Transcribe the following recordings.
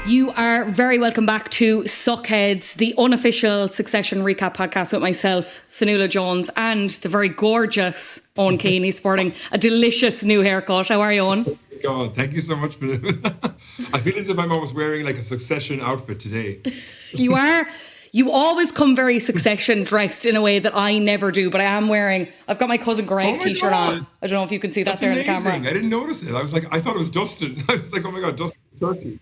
You are very welcome back to Succheads, the unofficial Succession recap podcast with myself, Fionnuala Jones, and the very gorgeous Eoin Keane. He's sporting a delicious new haircut. How are you, Eoin? God, thank you so much for that. I feel as if I'm almost wearing like a Succession outfit today. You are. You always come very Succession dressed in a way that I never do, but I've got my cousin Greg t-shirt on. I don't know if you can see that. That's there amazing. In the camera. I didn't notice it. I thought it was Dustin. I was like, oh my God, Dustin Turkey.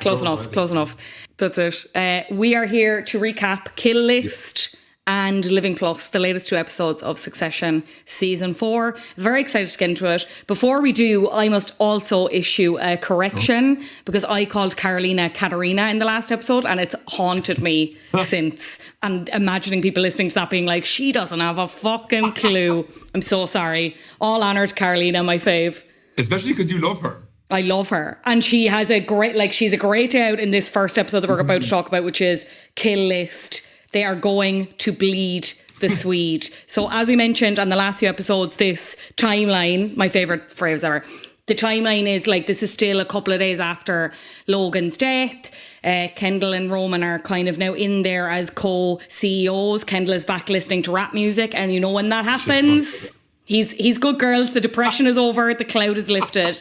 Close enough. That's it. We are here to recap Kill List and Living Plus, the latest 2 episodes of Succession Season 4. Very excited to get into it. Before we do, I must also issue a correction because I called Carolina Katarina in the last episode and it's haunted me since. And imagining people listening to that being like, she doesn't have a fucking clue. I'm so sorry. All honour to Carolina, my fave. Especially because you love her. I love her. And she has she's a great day out in this first episode that we're about to talk about, which is Kill List. They are going to bleed the Swede. So as we mentioned on the last few episodes, this timeline, my favourite phrase ever, the timeline is like, this is still a couple of days after Logan's death. Kendall and Roman are kind of now in there as co-CEOs. Kendall is back listening to rap music. And you know when that happens, he's good, girls. The depression is over. The cloud is lifted.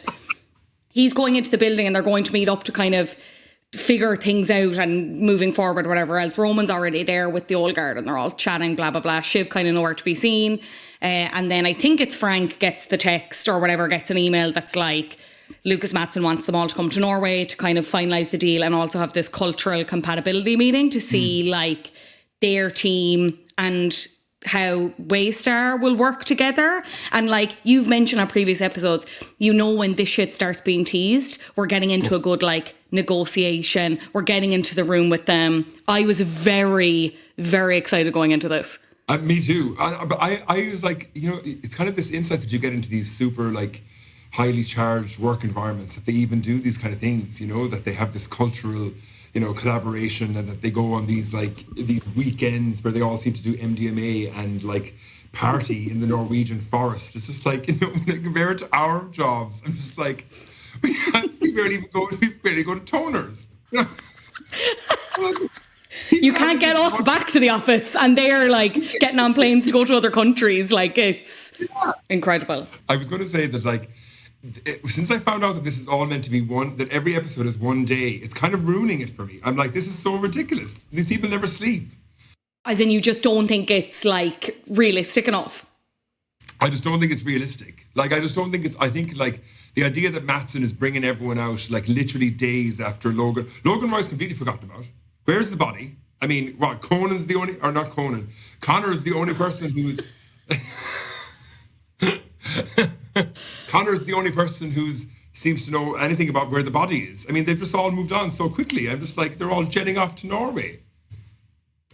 He's going into the building and they're going to meet up to kind of figure things out and moving forward, whatever else. Roman's already there with the old guard and they're all chatting, blah, blah, blah. Shiv kind of nowhere to be seen. And then I think it's Frank gets the text or whatever, gets an email that's like, Lucas Matson wants them all to come to Norway to kind of finalise the deal and also have this cultural compatibility meeting to see like their team and how Waystar will work together. And like you've mentioned on previous episodes, you know when this shit starts being teased, we're getting into a good like negotiation. We're getting into the room with them. I was very, very excited going into this. Me too. But I was like, you know, it's kind of this insight that you get into these super like highly charged work environments, that they even do these kind of things, you know, that they have this cultural, you know, collaboration, and that they go on these weekends where they all seem to do MDMA and like party in the Norwegian forest. It's just like, you know, compared to our jobs, I'm just like, we barely go to toners. You can't get us back to the office and they're like getting on planes to go to other countries. Like it's incredible. I was going to say that like, since I found out that this is all meant to be that every episode is one day, it's kind of ruining it for me. I'm like, this is so ridiculous. These people never sleep. As in, you just don't think it's like realistic enough? I just don't think it's realistic. Like, I think like the idea that Matson is bringing everyone out like literally days after Logan Roy's completely forgotten about. Where's the body? I mean, what, Conan's the only, or not Conan, Connor is the only person who's... Connor's the only person who seems to know anything about where the body is. I mean, they've just all moved on so quickly. I'm just like, they're all jetting off to Norway.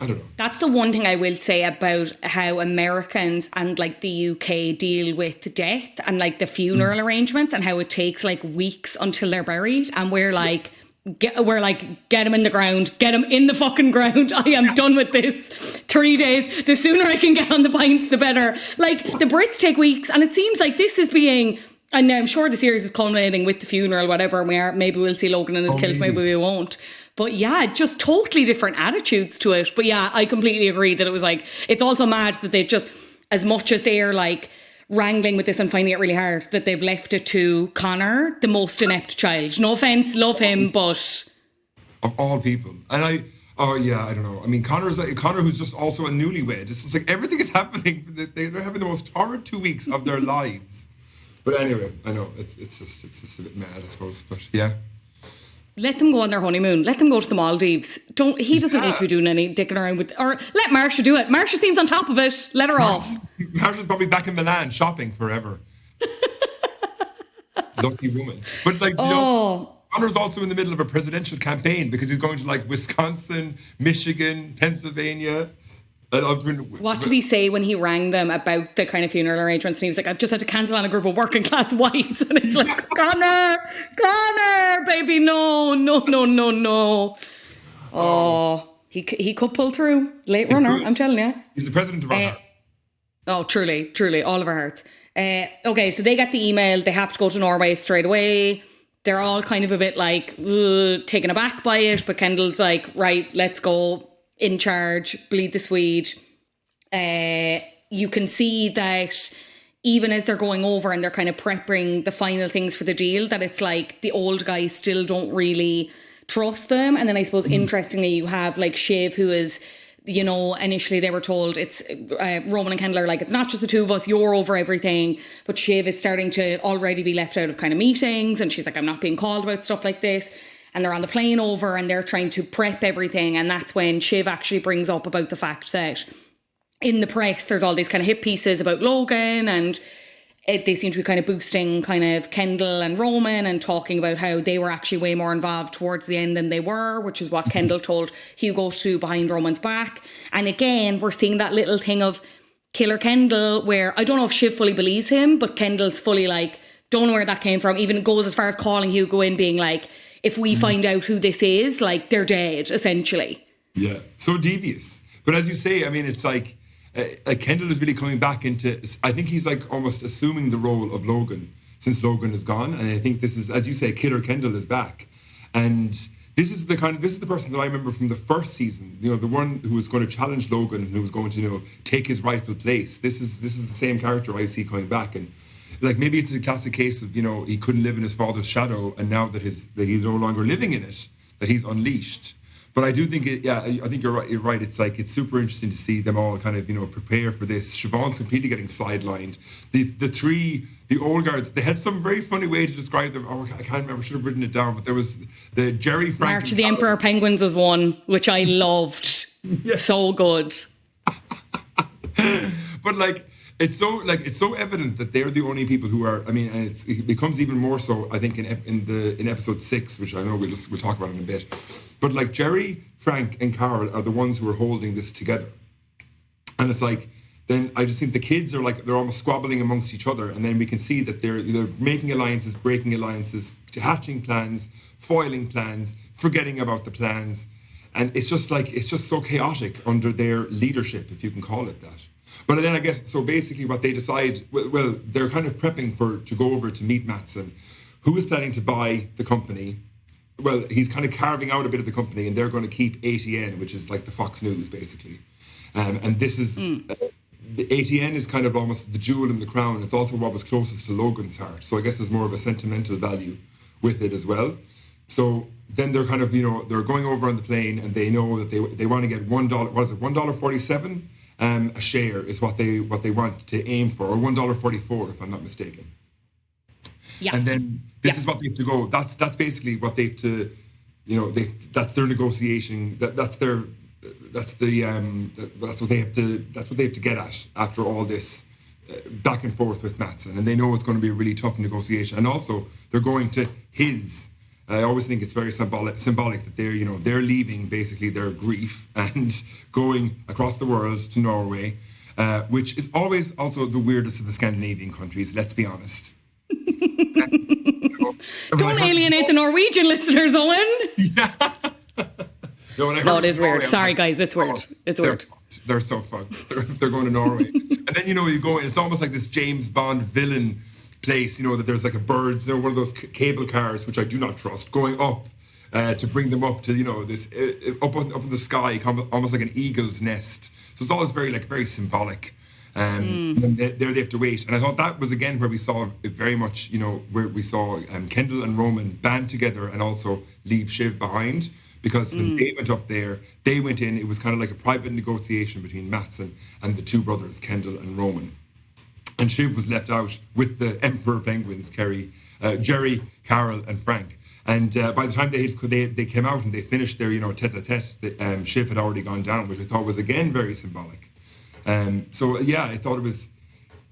I don't know. That's the one thing I will say about how Americans and like the UK deal with death and like the funeral arrangements and how it takes like weeks until they're buried. And we're like, get him in the ground, get him in the fucking ground. I am done with this. 3 days. The sooner I can get on the pints, the better. Like the Brits take weeks, and it seems like this is being. And I'm sure the series is culminating with the funeral, whatever. And maybe we'll see Logan in his kilt, maybe we won't. But yeah, just totally different attitudes to it. But yeah, I completely agree that it was like, it's also mad that they just, as much as they're like wrangling with this and finding it really hard, that they've left it to Connor, the most inept child. No offence, love him, but... Of all people. And I don't know. I mean, Connor who's just also a newlywed. It's just like everything is happening. They're having the most torrid 2 weeks of their lives. But anyway, I know it's just a bit mad, I suppose. But yeah. Let them go on their honeymoon. Let them go to the Maldives. He doesn't need to be doing any dicking around with... Or let Marsha do it. Marsha seems on top of it. Let her off. Marsha's probably back in Milan shopping forever. Lucky woman. But like, you know, Connor's also in the middle of a presidential campaign because he's going to like Wisconsin, Michigan, Pennsylvania. What did he say when he rang them about the kind of funeral arrangements? And he was like, I've just had to cancel on a group of working class whites. And it's like, Connor, baby, no. Oh, he could pull through. Late runner, I'm telling you. He's the president of our heart. Oh, truly, all of our hearts. Okay, so they get the email. They have to go to Norway straight away. They're all kind of a bit like taken aback by it. But Kendall's like, right, let's go. In charge, bleed the Swede. You can see that even as they're going over and they're kind of prepping the final things for the deal, that it's like the old guys still don't really trust them. And then I suppose interestingly, you have like Shiv, who is, you know, initially they were told it's Roman and Kendall are like, it's not just the two of us, you're over everything. But Shiv is starting to already be left out of kind of meetings. And she's like, I'm not being called about stuff like this. And they're on the plane over and they're trying to prep everything. And that's when Shiv actually brings up about the fact that in the press, there's all these kind of hit pieces about Logan, and they seem to be kind of boosting kind of Kendall and Roman and talking about how they were actually way more involved towards the end than they were, which is what Kendall told Hugo to do behind Roman's back. And again, we're seeing that little thing of Killer Kendall, where I don't know if Shiv fully believes him, but Kendall's fully like, don't know where that came from. Even goes as far as calling Hugo in, being like, if we find out who this is, like, they're dead, essentially. Yeah, so devious. But as you say, I mean, it's like Kendall is really coming back into, I think he's like almost assuming the role of Logan since Logan is gone. And I think this is, as you say, Killer Kendall is back. And this is the person that I remember from the first season, you know, the one who was going to challenge Logan and who was going to, you know, take his rightful place. This is the same character I see coming back. And like, maybe it's a classic case of, you know, he couldn't live in his father's shadow, and now that he's no longer living in it, that he's unleashed. But I do think I think you're right. It's like, it's super interesting to see them all kind of, you know, prepare for this. Siobhan's completely getting sidelined. The old guards, they had some very funny way to describe them. Oh, I can't remember, I should have written it down, but there was the Jerry, Frank, March of the Emperor Penguins was one, which I loved. Yeah. So good. But like, it's so evident that they're the only people who are. I mean, and it becomes even more so, I think, in episode 6, which I know we'll talk about in a bit. But like, Jerry, Frank, and Carol are the ones who are holding this together, and it's like, then I just think the kids are like, they're almost squabbling amongst each other, and then we can see that they're making alliances, breaking alliances, hatching plans, foiling plans, forgetting about the plans, and it's just so chaotic under their leadership, if you can call it that. But then I guess, so basically what they decide, well, they're kind of prepping to go over to meet Matsson, who is planning to buy the company. Well, he's kind of carving out a bit of the company, and they're going to keep ATN, which is like the Fox News, basically. And this is, the ATN is kind of almost the jewel in the crown. It's also what was closest to Logan's heart. So I guess there's more of a sentimental value with it as well. So then they're kind of, you know, they're going over on the plane, and they know that they want to get $1, what is it, $1.47? A share is what they want to aim for, or $1.44 if I'm not mistaken. Yeah. And then this is what they have to go. That's basically what they have to, you know, that's their negotiation. That's what they have to get at after all this back and forth with Matsson, and they know it's going to be a really tough negotiation. And also they're going to his. I always think it's very symbolic that they're leaving basically their grief and going across the world to Norway, which is always also the weirdest of the Scandinavian countries, let's be honest. Don't alienate the Norwegian listeners, Owen. Yeah. No, it is weird. Sorry, guys, it's weird. It's weird. They're so fucked. They're going to Norway. And then, you know, you go, it's almost like this James Bond villain place, you know, that there's like a birds, you know, one of those cable cars, which I do not trust, going up to bring them up to, you know, this up in the sky, almost like an eagle's nest. So it's always very symbolic. And there they have to wait. And I thought that was again where we saw it very much, you know, where we saw Kendall and Roman band together and also leave Shiv behind, because when they went up there, they went in, it was kind of like a private negotiation between Matsson and the two brothers, Kendall and Roman. And Shiv was left out with the Emperor Penguins, Jerry, Carol, and Frank. And by the time they came out and they finished their, you know, tete-a-tete, Shiv had already gone down, which I thought was again very symbolic. So yeah, I thought it was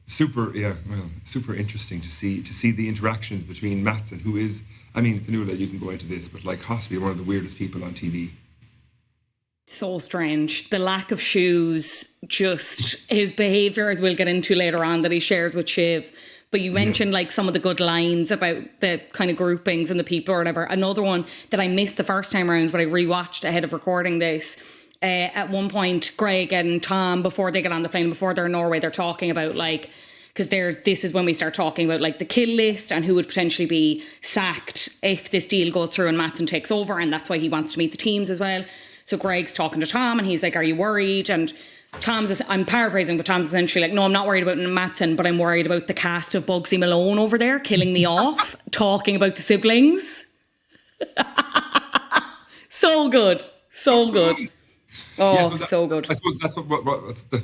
super interesting to see the interactions between Matsson, who is, I mean, Fionnuala, you can go into this, but like has to be one of the weirdest people on TV. So strange. The lack of shoes, just his behaviour, as we'll get into later on, that he shares with Shiv. But you mentioned like some of the good lines about the kind of groupings and the people or whatever. Another one that I missed the first time around, but I rewatched ahead of recording this. At one point, Greg and Tom, before they get on the plane, before they're in Norway, they're talking about like, because this is when we start talking about like the kill list and who would potentially be sacked if this deal goes through and Matsson takes over, and that's why he wants to meet the teams as well. So Greg's talking to Tom and he's like, are you worried? And I'm paraphrasing, but Tom's essentially like, no, I'm not worried about Matsson, but I'm worried about the cast of Bugsy Malone over there killing me off, talking about the siblings. So good. So good. Oh, yeah, so good. I suppose that's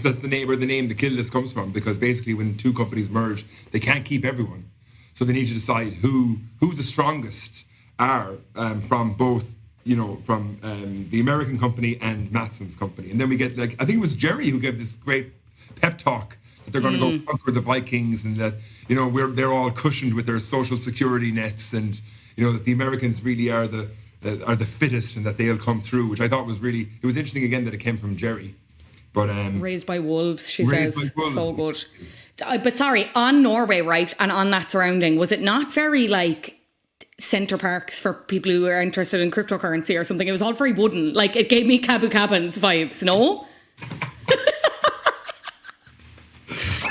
that's the name, where the name the kill list comes from, because basically when two companies merge, they can't keep everyone. So they need to decide who the strongest are from both, from the American company and Matsson's company. And then we get, like, I think it was Jerry who gave this great pep talk that they're going to go conquer the Vikings, and that, they're all cushioned with their social security nets, and, that the Americans really are the fittest and that they'll come through, which I thought was really, it was interesting again that it came from Jerry. But raised by wolves, she says. So good. But sorry, on Norway, right, and on that surrounding, was it not very like Centre Parks for people who are interested in cryptocurrency or something? It was all very wooden. Like, it gave me Cabu Cabins vibes, no?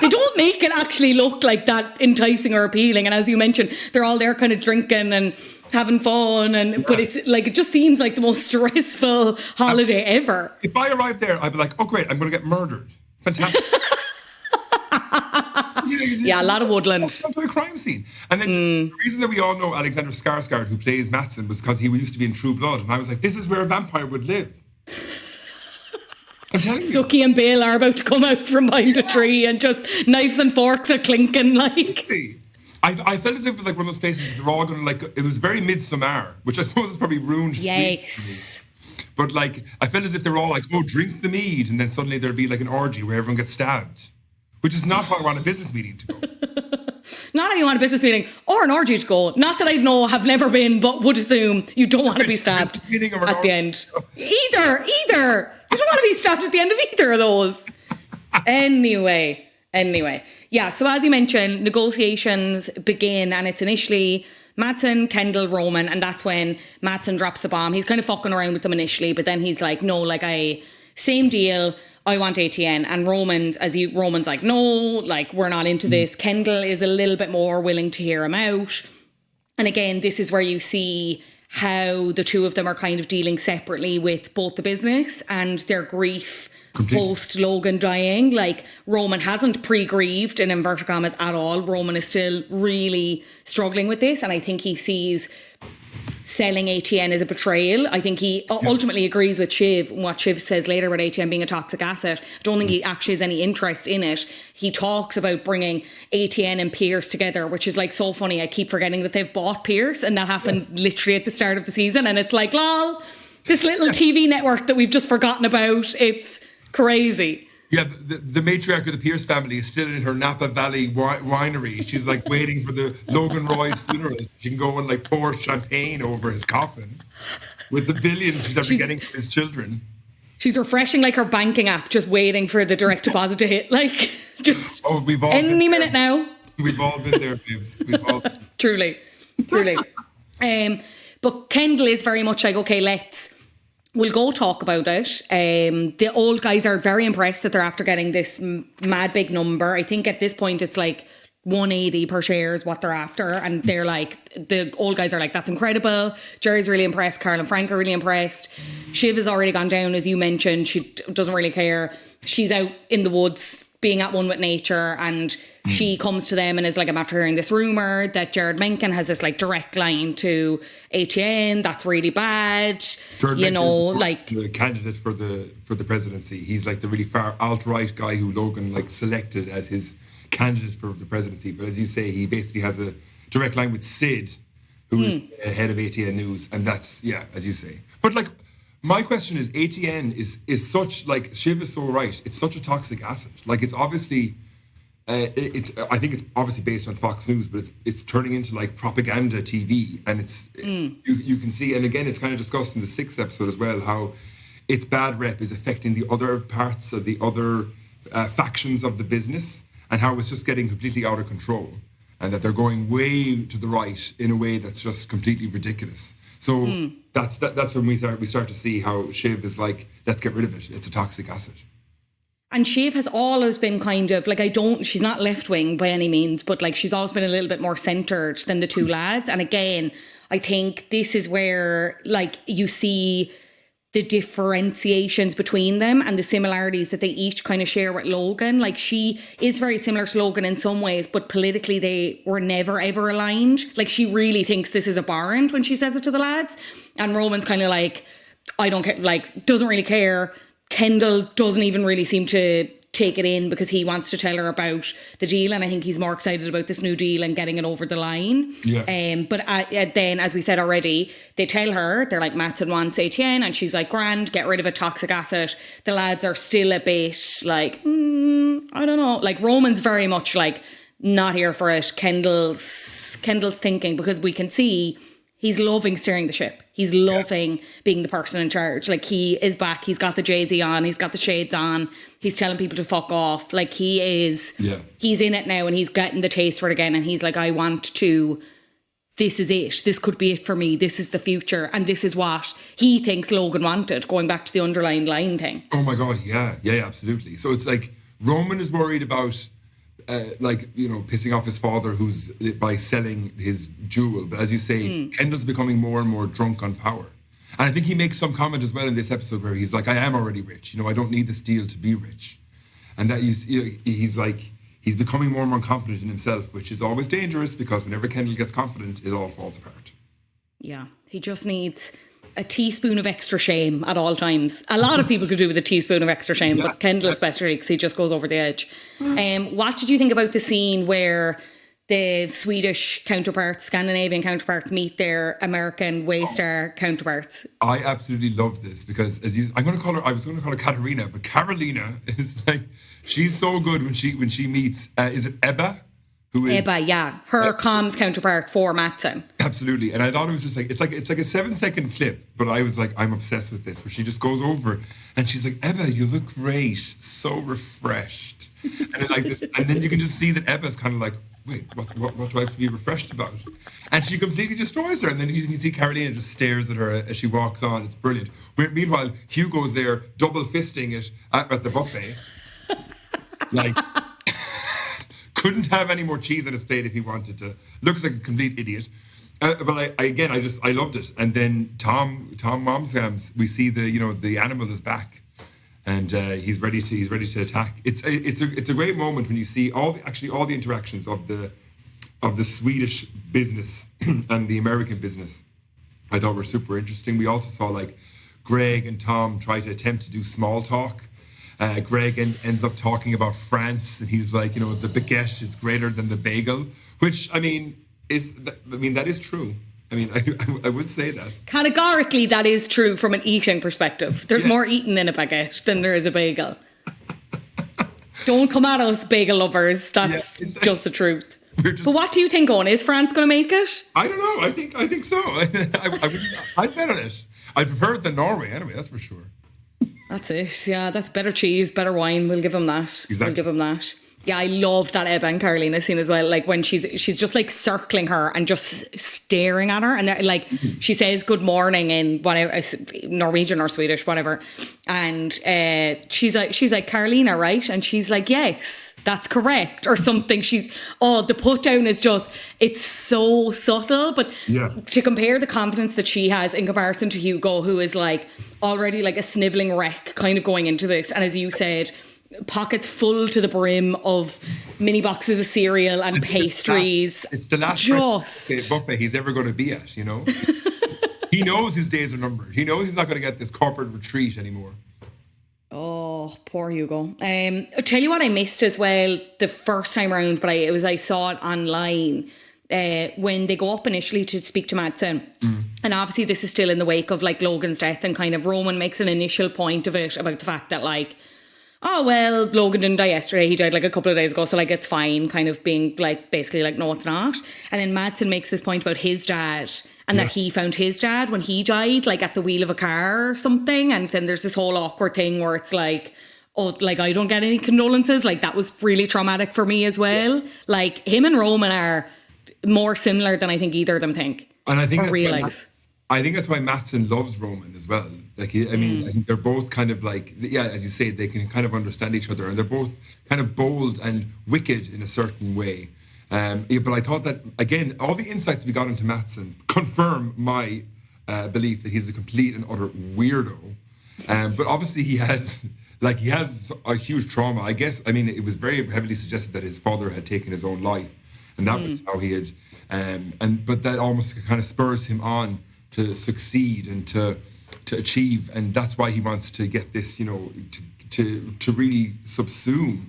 They don't make it actually look like that enticing or appealing. And as you mentioned, they're all there kind of drinking and having fun, but it's like, it just seems like the most stressful holiday ever. If I arrived there, I'd be like, oh great, I'm going to get murdered. Fantastic. Yeah, a lot of woodland. To a crime scene. And then the reason that we all know Alexander Skarsgård, who plays Matsson, was because he used to be in True Blood. And I was like, this is where a vampire would live. I'm telling you. Suki and Bill are about to come out from behind a tree, and just knives and forks are clinking like. I felt as if it was like one of those places they're all going to, like, it was very Midsommar, which I suppose is probably ruined. Yes. But like, I felt as if they're all like, oh, drink the mead, and then suddenly there'd be like an orgy where everyone gets stabbed, which is not how I want a business meeting to go. Not how you want a business meeting or an orgy to go. Not that I know, have never been, but would assume you don't want to be stabbed at the end. Either. You don't want to be stabbed at the end of either of those. Anyway. Yeah, so as you mentioned, negotiations begin, and it's initially Matsson, Kendall, Roman, and that's when Matsson drops the bomb. He's kind of fucking around with them initially, but then he's like, no, like, same deal, I want ATN. And Roman's like, no, like, we're not into this. Kendall is a little bit more willing to hear him out. And again, this is where you see how the two of them are kind of dealing separately with both the business and their grief post Logan dying. Like, Roman hasn't pre-grieved in inverted commas at all. Roman is still really struggling with this, and I think he sees selling ATN as a betrayal. I think he ultimately agrees with Shiv, what Shiv says later about ATN being a toxic asset. I don't think he actually has any interest in it. He talks about bringing ATN and Pierce together, which is like so funny. I keep forgetting that they've bought Pierce, and that happened literally at the start of the season, and it's like, lol, this little TV network that we've just forgotten about. It's crazy. Yeah, the matriarch of the Pierce family is still in her Napa Valley winery. She's like waiting for the Logan Roy's funeral. She can go and like pour champagne over his coffin with the billions she's ever getting for his children. She's refreshing like her banking app, just waiting for the direct deposit to hit. Like, just we've all any minute now. We've all been there, babes. We've all been. Truly. But Kendall is very much like, okay, we'll go talk about it. The old guys are very impressed that they're after getting this mad big number. I think at this point it's like 180 per share is what they're after. And they're like, the old guys are like, that's incredible. Jerry's really impressed. Carl and Frank are really impressed. Shiv has already gone down, as you mentioned. She doesn't really care. She's out in the woods being at one with nature, and she comes to them and is like, I'm after hearing this rumour that Jared Mencken has this like direct line to ATN. That's really bad. Jared Mencken, like the candidate for the presidency. He's like the really far alt-right guy who Logan like selected as his candidate for the presidency. But as you say, he basically has a direct line with Sid, who is head of ATN News, and that's, yeah, as you say. But like, my question is, ATN is such, like, Shiv is so right, it's such a toxic asset. Like, it's obviously, I think it's obviously based on Fox News, but it's turning into like propaganda TV, and it's you can see, and again, it's kind of discussed in the 6th episode as well, how its bad rep is affecting the other parts of the other factions of the business, and how it's just getting completely out of control, and that they're going way to the right in a way that's just completely ridiculous. So that's when we start to see how Shiv is like, let's get rid of it. It's a toxic asset. And Shiv has always been kind of like, she's not left wing by any means, but like she's always been a little bit more centred than the two lads. And again, I think this is where like you see the differentiations between them and the similarities that they each kind of share with Logan. Like she is very similar to Logan in some ways, but politically they were never ever aligned. Like she really thinks this is abhorrent when she says it to the lads. And Roman's kind of like, I don't care, like doesn't really care. Kendall doesn't even really seem to take it in because he wants to tell her about the deal, and I think he's more excited about this new deal and getting it over the line. But then, as we said already, they tell her, they're like, Mattson wants ATN, and she's like, grand, get rid of a toxic asset. The lads are still a bit like, I don't know. Like Roman's very much like not here for it. Kendall's thinking, because we can see he's loving steering the ship. He's loving being the person in charge. Like he is back. He's got the Jay-Z on. He's got the shades on. He's telling people to fuck off. Like he is, he's in it now and he's getting the taste for it again. And he's like, I want to, this is it. This could be it for me. This is the future. And this is what he thinks Logan wanted, going back to the underlying line thing. Oh my God. Yeah, absolutely. So it's like Roman is worried about pissing off his father, who's by selling his jewel. But as you say, Kendall's becoming more and more drunk on power. And I think he makes some comment as well in this episode where he's like, I am already rich. I don't need this deal to be rich. And that he's like, he's becoming more and more confident in himself, which is always dangerous because whenever Kendall gets confident, it all falls apart. Yeah. He just needs a teaspoon of extra shame at all times. A lot of people could do with a teaspoon of extra shame, but Kendall especially, because he just goes over the edge. What did you think about the scene where the Swedish counterparts, Scandinavian counterparts, meet their American Waystar counterparts? I absolutely love this because I was going to call her Katarina, but Carolina is like, she's so good when she meets, is it Ebba? Ebba, yeah. Her comms counterpart for Mattson. Absolutely. And I thought it was just like, it's like a 7-second clip, but I was like, I'm obsessed with this, where she just goes over and she's like, Ebba, you look great. So refreshed. And like this, and then you can just see that Ebba's kind of like, wait, what do I have to be refreshed about? And she completely destroys her. And then you can see Carolina just stares at her as she walks on. It's brilliant. Meanwhile, Hugo's there double fisting it at the buffet. Like, couldn't have any more cheese on his plate if he wanted to. Looks like a complete idiot. But I loved it. And then Tom Momsams, we see the animal is back, and he's ready to attack. It's a great moment when you see all the interactions of the Swedish business and the American business. I thought were super interesting. We also saw like Greg and Tom try to attempt to do small talk. Greg ends up talking about France, and he's like, the baguette is greater than the bagel, which that is true. I would say that. Categorically, that is true from an eating perspective. There's more eating in a baguette than there is a bagel. Don't come at us, bagel lovers. That's just the truth. But what do you think, Owen? Is France going to make it? I don't know. I think so. I'd bet on it. I prefer it than Norway anyway, that's for sure. That's it. Yeah, that's better cheese, better wine. We'll give him that. Exactly. We'll give him that. Yeah, I love that Ebba and Carolina scene as well. Like when she's just like circling her and just staring at her, and like she says good morning in whatever, Norwegian or Swedish, whatever, and she's like Carolina, right? And she's like, yes, that's correct, or something. The put down is just, it's so subtle, but to compare the confidence that she has in comparison to Hugo, who is like already like a snivelling wreck kind of going into this, and as you said, pockets full to the brim of mini boxes of cereal and pastries. It's the last buffet he's ever going to be at, He knows his days are numbered. He knows he's not going to get this corporate retreat anymore. Oh, poor Hugo. I'll tell you what I missed as well the first time around, but I saw it online when they go up initially to speak to Mattson. And obviously this is still in the wake of like Logan's death, and kind of Roman makes an initial point of it about the fact that like, oh, well, Logan didn't die yesterday. He died like a couple of days ago. So like, it's fine, kind of being like, basically like, no, it's not. And then Madsen makes this point about his dad and that he found his dad when he died, like at the wheel of a car or something. And then there's this whole awkward thing where it's like, oh, like I don't get any condolences. Like that was really traumatic for me as well. Yeah. Like him and Roman are more similar than I think either of them think. And I think or realize. I think that's why Madsen loves Roman as well. Like, I mean, I think they're both kind of like, yeah, as you say, they can kind of understand each other, and they're both kind of bold and wicked in a certain way. But I thought that, again, all the insights we got into Madsen confirm my belief that he's a complete and utter weirdo. But obviously he has a huge trauma. I guess, I mean, it was very heavily suggested that his father had taken his own life, and that was how he had, but that almost kind of spurs him on to succeed and to achieve, and that's why he wants to get this, you know, to really subsume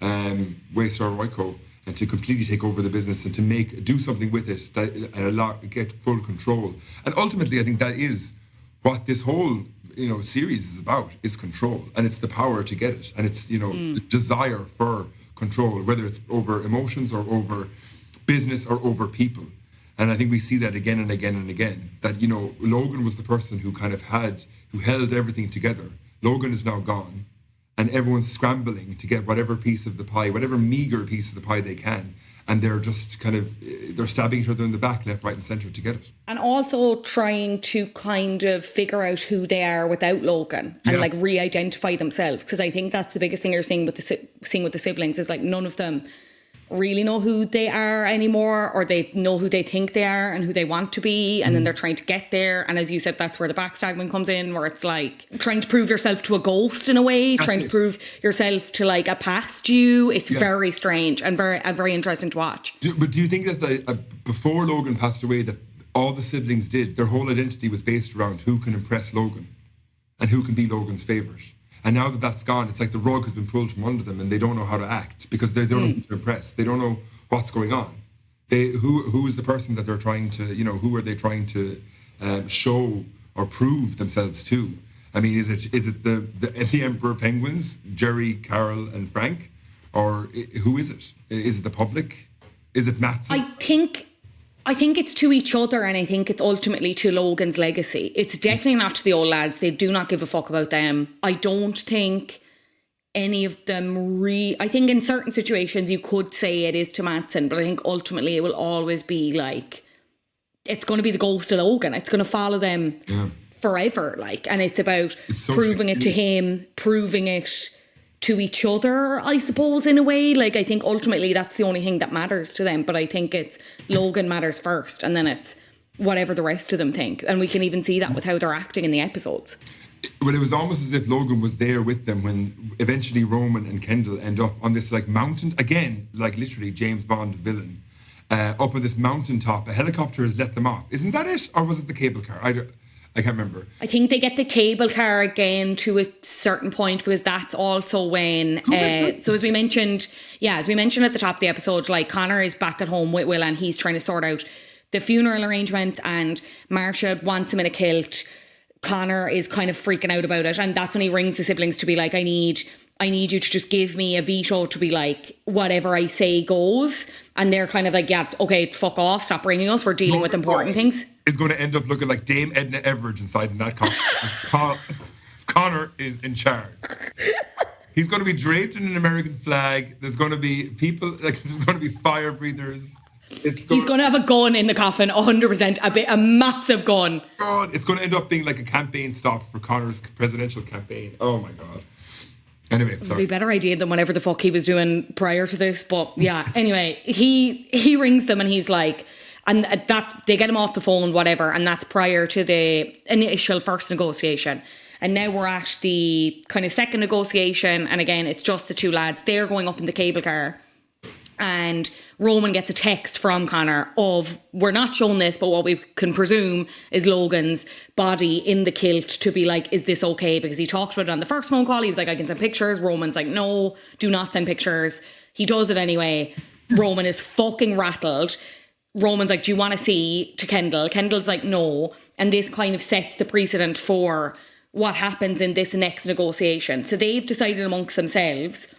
Waystar Royco and to completely take over the business and to do something with it that get full control. And ultimately, I think that is what this whole, you know, series is about, is control, and it's the power to get it, and it's, you know, the desire for control, whether it's over emotions or over business or over people. And I think we see that again and again and again, that, you know, Logan was the person who held everything together. Logan is now gone, and everyone's scrambling to get whatever piece of the pie, whatever meager piece of the pie they can. And they're just they're stabbing each other in the back, left, right and centre to get it. And also trying to kind of figure out who they are without Logan and like re-identify themselves. Because I think that's the biggest thing you're seeing with the siblings is like none of them really know who they are anymore, or they know who they think they are and who they want to be, and then they're trying to get there. And as you said, that's where the backstabbing comes in, where it's like trying to prove yourself to a ghost in a way, trying to prove yourself to like a past you. It's very strange and very interesting to watch. But do you think that before Logan passed away, that all the siblings their whole identity was based around who can impress Logan and who can be Logan's favourite? And now that that's gone, it's like the rug has been pulled from under them, and they don't know how to act because they don't know who to impress. They don't know what's going on. Who is the person that they're trying to, you know, who are they trying to show or prove themselves to? I mean, is it the Emperor Penguins, Jerry, Carol, and Frank, or who is it? Is it the public? Is it Madsen? I think it's to each other, and I think it's ultimately to Logan's legacy. It's definitely not to the old lads. They do not give a fuck about them. I don't think any of them I think in certain situations you could say it is to Madsen, but I think ultimately it will always be like, it's going to be the ghost of Logan. It's going to follow them forever. Like, and it's about proving it to him, proving it to each other, I suppose, in a way. Like, I think ultimately that's the only thing that matters to them. But I think it's Logan matters first, and then it's whatever the rest of them think. And we can even see that with how they're acting in the episodes. Well, it was almost as if Logan was there with them when eventually Roman and Kendall end up on this like mountain, again, like literally James Bond villain, up on this mountaintop. A helicopter has let them off. Isn't that it? Or was it the cable car? I can't remember. I think they get the cable car again to a certain point, because that's also when, so as we mentioned at the top of the episode, like Connor is back at home with Will and he's trying to sort out the funeral arrangements, and Marsha wants him in a kilt. Connor is kind of freaking out about it, and that's when he rings the siblings to be like, I need you to just give me a veto to be like, whatever I say goes. And they're kind of like, yeah, okay, fuck off, stop ringing us, we're dealing with important things. Is going to end up looking like Dame Edna Everage inside in that costume. Connor is in charge. He's going to be draped in an American flag. There's going to be people, like, there's going to be fire breathers. He's going to have a gun in the coffin, 100%, a massive gun. God, it's going to end up being like a campaign stop for Connor's presidential campaign. Oh my God. Anyway, sorry. It would be a better idea than whatever the fuck he was doing prior to this. But yeah, anyway, he rings them and he's like, and that they get him off the phone, whatever. And that's prior to the initial first negotiation. And now we're at the kind of second negotiation. And again, it's just the two lads. They're going up in the cable car. And Roman gets a text from Connor of, we're not shown this, but what we can presume is Logan's body in the kilt, to be like, is this okay? Because he talked about it on the first phone call. He was like, I can send pictures. Roman's like, no, do not send pictures. He does it anyway. Roman is fucking rattled. Roman's like, do you want to see, to Kendall? Kendall's like, no. And this kind of sets the precedent for what happens in this next negotiation. So they've decided amongst themselves,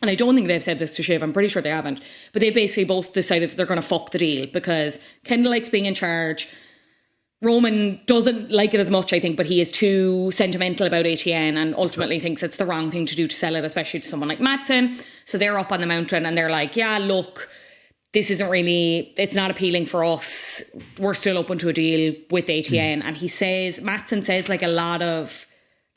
and I don't think they've said this to Shiv, I'm pretty sure they haven't, but they basically both decided that they're going to fuck the deal because Kendall likes being in charge. Roman doesn't like it as much, I think, but he is too sentimental about ATN and ultimately thinks it's the wrong thing to do to sell it, especially to someone like Matsson. So they're up on the mountain and they're like, yeah, look, this isn't really, it's not appealing for us. We're still open to a deal with ATN. And he says, Matsson says like a lot of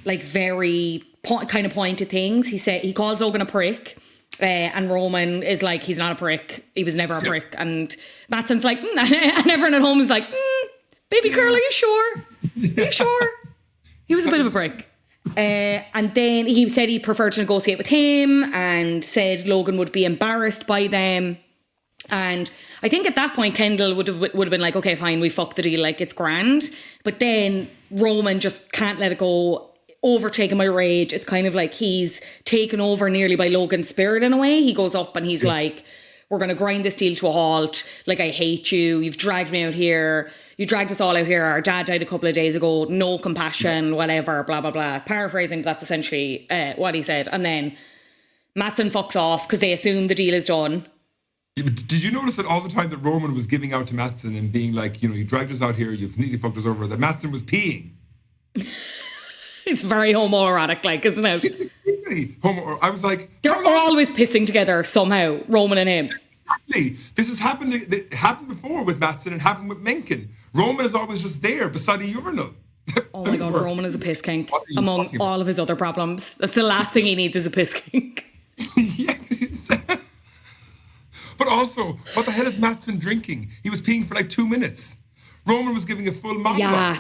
like very kind of pointed things. He calls Logan a prick. And Roman is like, he's not a prick. He was never a prick. And Matsson's like, and everyone at home is like, baby girl, are you sure? Are you sure? He was a bit of a prick. And then he said he preferred to negotiate with him and said Logan would be embarrassed by them. And I think at that point, Kendall would have been like, okay, fine, we fucked the deal, like it's grand. But then Roman just can't let it go, overtaken by rage. It's kind of like he's taken over nearly by Logan's spirit in a way. He goes up and he's like, we're going to grind this deal to a halt. Like, I hate you. You've dragged me out here. You dragged us all out here. Our dad died a couple of days ago. No compassion, whatever, blah, blah, blah. Paraphrasing, that's essentially what he said. And then Matsson fucks off because they assume the deal is done. Yeah, but did you notice that all the time that Roman was giving out to Matsson and being like, you dragged us out here, you've neatly fucked us over, that Matsson was peeing? It's very homoerotic, like, isn't it? It's extremely I was like... They're always pissing together somehow, Roman and him. Exactly. This has happened. It happened before with Matsson and happened with Mencken. Roman is always just there beside a urinal. Oh my God, Roman is a piss kink among all of his other problems. That's the last thing he needs is a piss kink. Yes. But also, what the hell is Matsson drinking? He was peeing for like 2 minutes. Roman was giving a full monologue. Yeah.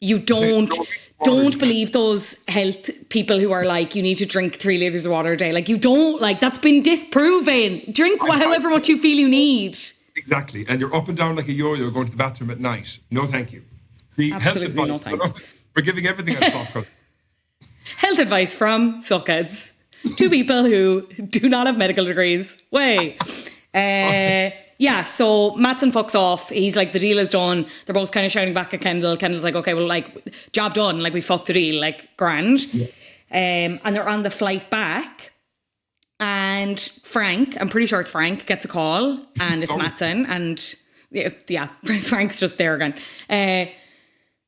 You don't believe those health people who are like, you need to drink 3 litres of water a day. Like, you don't, like, that's been disproven. Drink however much you feel you need. Exactly. And you're up and down like a yo-yo going to the bathroom at night. No, thank you. See, absolutely health advice. No thanks. We're giving everything a stop. Health advice from Succheads. 2 people who do not have medical degrees. Yeah, so Matsson fucks off. He's like, the deal is done. They're both kind of shouting back at Kendall. Kendall's like, okay, well, like, job done. Like, we fucked the deal. Like, grand. Yeah. And they're on the flight back. And Frank, I'm pretty sure it's Frank, gets a call. And it's Matsson. And yeah, Frank's just there again.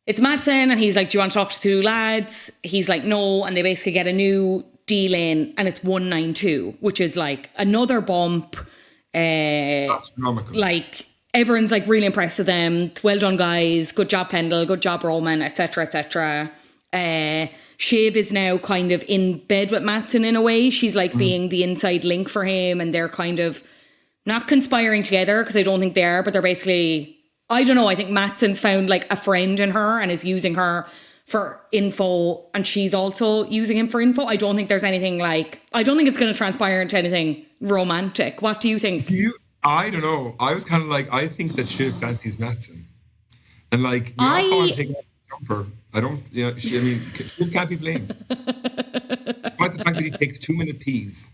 It's Matsson. And he's like, do you want to talk to 2 lads? He's like, no. And they basically get a new deal in. And it's 192, which is like another bump. Astronomical. Like, everyone's like really impressed with them. Well done, guys. Good job, Kendall. Good job, Roman, etc., etc. Shiv is now kind of in bed with Matsson in a way. She's like being the inside link for him, and they're kind of not conspiring together because I don't think they are, but they're basically, I don't know, I think Matsson's found like a friend in her and is using her for info, and she's also using him for info. I don't think there's anything like, I don't think it's going to transpire into anything romantic. What do you think? I don't know. I was kind of like, I think that Shiv fancies Matsson. And like, we all saw him taking off his jumper. I don't, Shiv can't be blamed. Despite the fact that he takes 2-minute peas,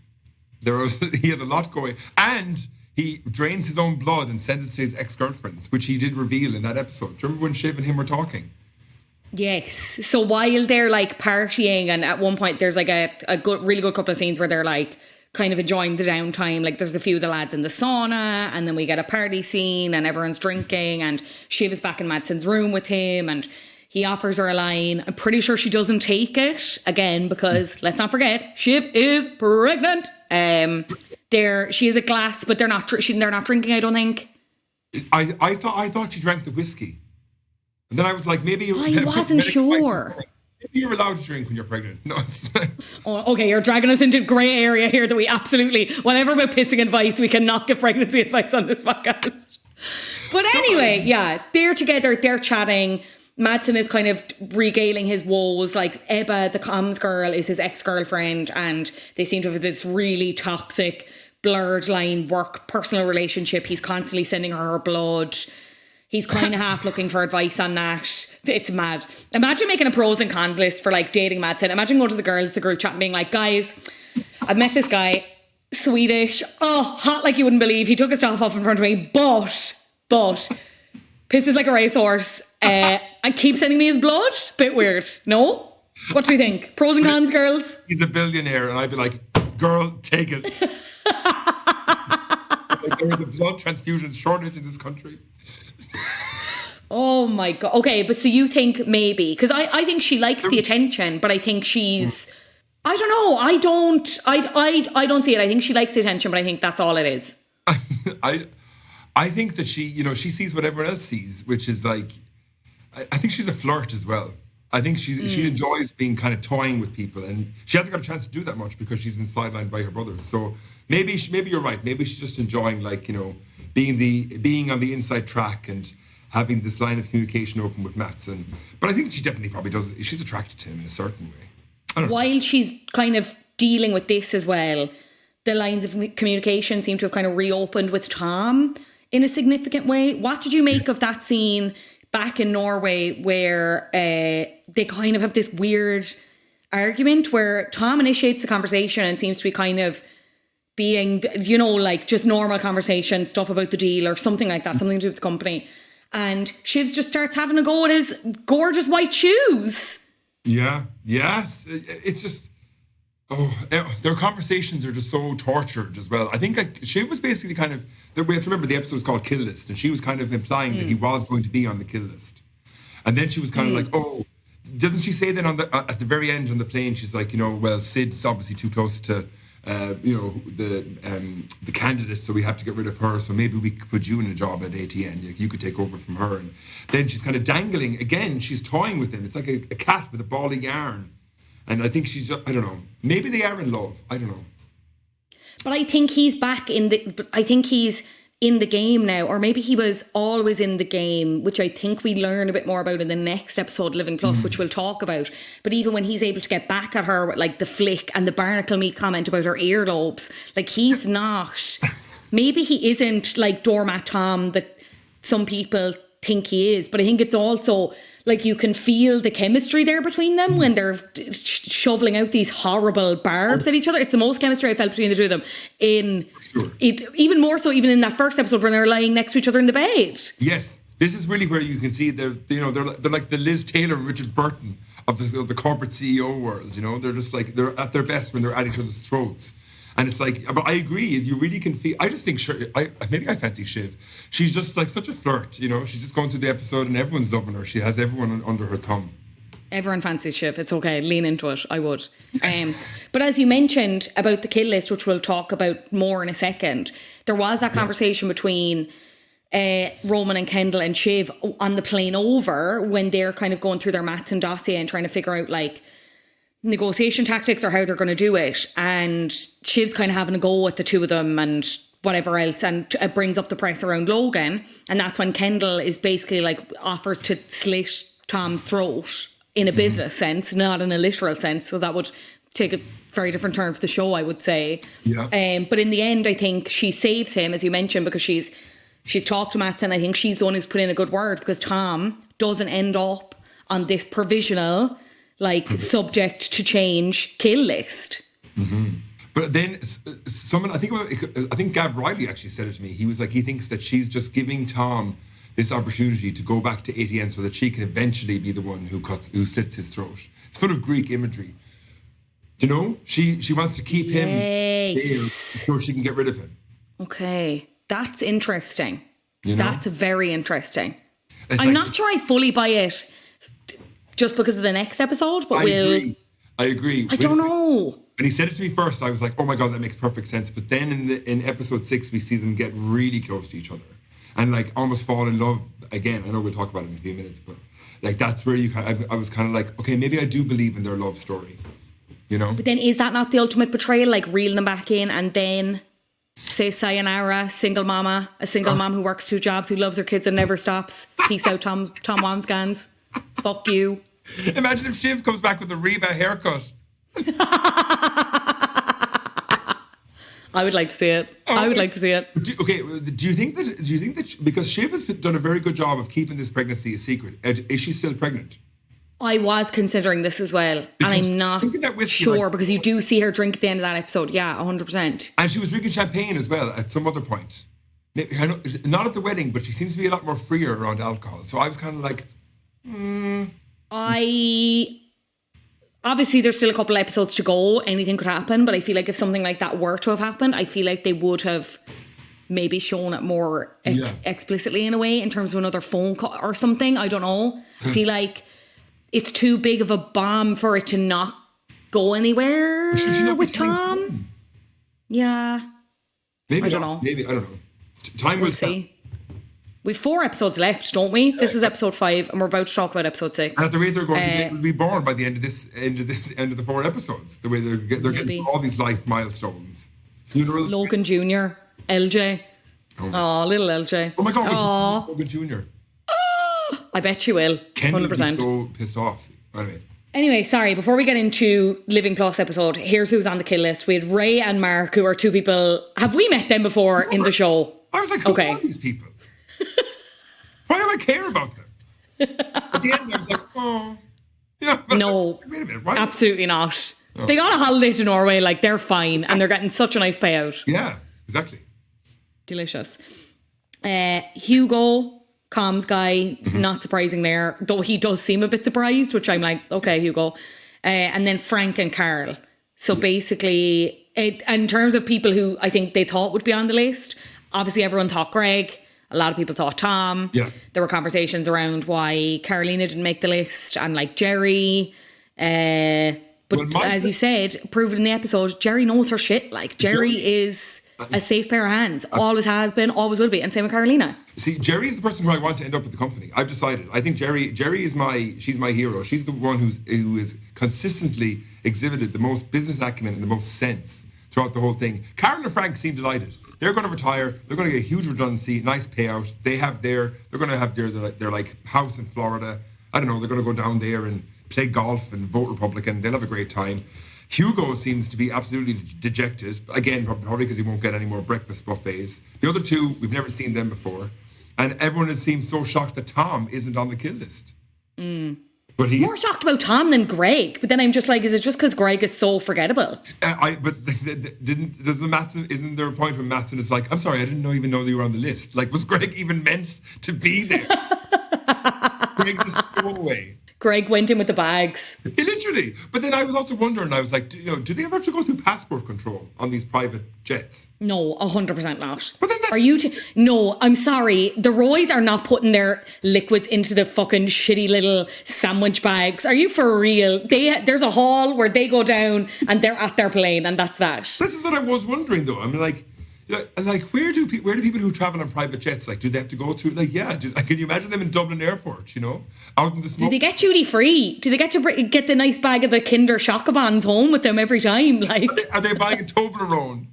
he has a lot going. And he drains his own blood and sends it to his ex-girlfriends, which he did reveal in that episode. Do you remember when Shiv and him were talking? Yes. So while they're like partying, and at one point there's like a really good couple of scenes where they're like kind of enjoying the downtime. Like, there's a few of the lads in the sauna, and then we get a party scene and everyone's drinking, and Shiv is back in Madsen's room with him, and he offers her a line. I'm pretty sure she doesn't take it again because let's not forget, Shiv is pregnant. She has a glass, but they're not drinking, I don't think. I thought she drank the whiskey. And then I was like, maybe... I wasn't sure. Maybe you're allowed to drink when you're pregnant. No, it's... Oh, okay, you're dragging us into grey area here that we absolutely... Whenever we're pissing advice, we cannot give pregnancy advice on this podcast. But anyway, yeah, they're together, they're chatting. Matsson is kind of regaling his woes. Like, Ebba, the comms girl, is his ex-girlfriend, and they seem to have this really toxic, blurred line work-personal relationship. He's constantly sending her blood. He's kind of half looking for advice on that. It's mad. Imagine making a pros and cons list for like dating Matsson. Imagine going to the girls, the group chat, and being like, guys, I've met this guy, Swedish, hot like you wouldn't believe. He took his top off in front of me, but Pisses like a racehorse. And keeps sending me his blood. Bit weird. No? What do we think? Pros and cons, girls? He's a billionaire, and I'd be like, girl, take it. Like, there is a blood transfusion shortage in this country. Oh my God. Okay, but so you think maybe, because I think she likes the attention, but I think she's, I don't know. I don't see it. I think she likes the attention, but I think that's all it is. I think that she, you know, she sees what everyone else sees, which is like, I think she's a flirt as well. I think she enjoys being kind of toying with people, and she hasn't got a chance to do that much because she's been sidelined by her brothers. So maybe you're right. Maybe she's just enjoying, like, you know, being on the inside track and having this line of communication open with Matsson. But I think she definitely probably does. She's attracted to him in a certain way. I don't know. While she's kind of dealing with this as well, the lines of communication seem to have kind of reopened with Tom in a significant way. What did you make of that scene back in Norway where they kind of have this weird argument where Tom initiates the conversation and seems to be kind of being, you know, like just normal conversation, stuff about the deal or something like that, something to do with the company. And Shivs just starts having a go at his gorgeous white shoes. Yeah, yes. It's just, their conversations are just so tortured as well. I think Shiv was basically kind of, we have to remember the episode was called Kill List, and she was kind of implying that he was going to be on the kill list. And then she was kind of like, doesn't she say then at the very end on the plane, she's like, you know, well, Sid's obviously too close to, you know, the candidate, so we have to get rid of her. So maybe we could put you in a job at ATN. You could take over from her. And then she's kind of dangling again. She's toying with him. It's like a cat with a ball of yarn. And I think she's just, I don't know. Maybe they are in love. I don't know. But I think he's back he's in the game now, or maybe he was always in the game, which I think we learn a bit more about in the next episode, Living Plus, which we'll talk about. But even when he's able to get back at her with like the flick and the barnacle meat comment about her earlobes, like he's not, maybe he isn't like doormat Tom that some people think he is, but I think it's also like you can feel the chemistry there between them when they're shoveling out these horrible barbs at each other. It's the most chemistry I felt between the two of them even more so even in that first episode when they're lying next to each other in the bed. Yes, this is really where you can see they're like the Liz Taylor and Richard Burton of the corporate CEO world. You know, they're just like, they're at their best when they're at each other's throats. And it's like, but I agree, you really can feel, I just think, maybe I fancy Shiv. She's just like such a flirt, you know, she's just going through the episode and everyone's loving her. She has everyone under her thumb. Everyone fancies Shiv, it's okay, lean into it, I would. But as you mentioned about the kill list, which we'll talk about more in a second, there was that conversation between Roman and Kendall and Shiv on the plane over when they're kind of going through their Matsson dossier and trying to figure out like negotiation tactics or how they're going to do it, and Shiv's kind of having a go at the two of them and whatever else, and it brings up the press around Logan, and that's when Kendall is basically like offers to slit Tom's throat in a business sense, not in a literal sense, so that would take a very different turn for the show, I would say. But in the end I think she saves him, as you mentioned, because she's talked to Matsson. I think she's the one who's put in a good word, because Tom doesn't end up on this provisional subject to change kill list. But then someone, I think Gav Riley actually said it to me. He was like, he thinks that she's just giving Tom this opportunity to go back to ATN so that she can eventually be the one who slits his throat. It's full of Greek imagery. You know, she wants to keep him there so she can get rid of him. Okay, that's interesting. You know? That's very interesting. I'm not sure I fully buy it just because of the next episode, but I agree. I don't know. When he said it to me first, I was like, oh my God, that makes perfect sense. But then in episode 6, we see them get really close to each other and like almost fall in love again. I know we'll talk about it in a few minutes, but like that's where I was kind of like, okay, maybe I do believe in their love story, you know? But then is that not the ultimate betrayal? Like reeling them back in and then say sayonara, single mama, a single mom who works 2 jobs, who loves her kids and never stops. Peace out, Tom Wamsgans. Fuck you. Imagine if Shiv comes back with a Reba haircut. I would like to see it. I would like to see it. Do you think that because Shiv has done a very good job of keeping this pregnancy a secret, is she still pregnant? I was considering this as well, because, and I'm not sure, because you do see her drink at the end of that episode. Yeah, 100%. And she was drinking champagne as well at some other point. maybe, I know, not at the wedding, but she seems to be a lot more freer around alcohol. So I was kind of like, Obviously, there's still a couple episodes to go. Anything could happen. But I feel like if something like that were to have happened, I feel like they would have maybe shown it more explicitly in a way in terms of another phone call or something. I don't know. I feel like it's too big of a bomb for it to not go anywhere with Tom. Yeah. Maybe I don't know. Maybe, I don't know. Time will see. We've 4 episodes left, don't we? This was episode 5, and we're about to talk about episode 6. And at the rate they're going, they will be born by the end of the 4 episodes. The way they're getting all these life milestones, funerals. Logan Jr., LJ. Oh, little LJ. Oh my God, Logan Jr. I bet you will. Ken 100%. will be so pissed off. Anyway, sorry, before we get into Living Plus episode, here's who's on the kill list. We had Ray and Mark, who are 2 people. Have we met them before in the show? I was like, who are these people? Why do I care about them? At the end, I was like, oh. Yeah, no, wait a minute. Absolutely not. Oh. They got a holiday to Norway, like they're fine, and they're getting such a nice payout. Yeah, exactly. Delicious. Hugo, comms guy, not surprising there, though he does seem a bit surprised, which I'm like, okay, Hugo. And then Frank and Carl. So basically, in terms of people who I think they thought would be on the list, obviously everyone thought Greg. A lot of people thought Tom. Yeah. There were conversations around why Carolina didn't make the list and like Jerry. But as you said, proved in the episode, Jerry knows her shit. Like Jerry is a safe pair of hands. Always has been, always will be. And same with Carolina. See, Jerry's the person who I want to end up with the company. I've decided. I think Jerry is she's my hero. She's the one who is consistently exhibited the most business acumen and the most sense throughout the whole thing. Carol and Frank seem delighted. They're going to retire. They're going to get a huge redundancy, nice payout. They're going to have their like house in Florida. I don't know. They're going to go down there and play golf and vote Republican. They'll have a great time. Hugo seems to be absolutely dejected. Again, probably because he won't get any more breakfast buffets. The other 2, we've never seen them before. And everyone has seemed so shocked that Tom isn't on the kill list. But he's more shocked about Tom than Greg. But then I'm just like, is it just because Greg is so forgettable? Isn't there a point when Mattson is like, I'm sorry, I didn't even know that you were on the list. Like, was Greg even meant to be there? Greg's a stowaway. Greg went in with the bags. Literally. But then I was also wondering, I was like, do they ever have to go through passport control on these private jets? No, 100% not. But then are you... No, I'm sorry. The Roys are not putting their liquids into the fucking shitty little sandwich bags. Are you for real? There's a hall where they go down and they're at their plane and that's that. This is what I was wondering though. I mean, like where do people who travel on private jets, like, do they have to go through, like, can you imagine them in Dublin airport, out in the smoke? Do they get duty free? Do they get to get the nice bag of the Kinder Chocobons home with them every time? Like, are they buying a Toblerone?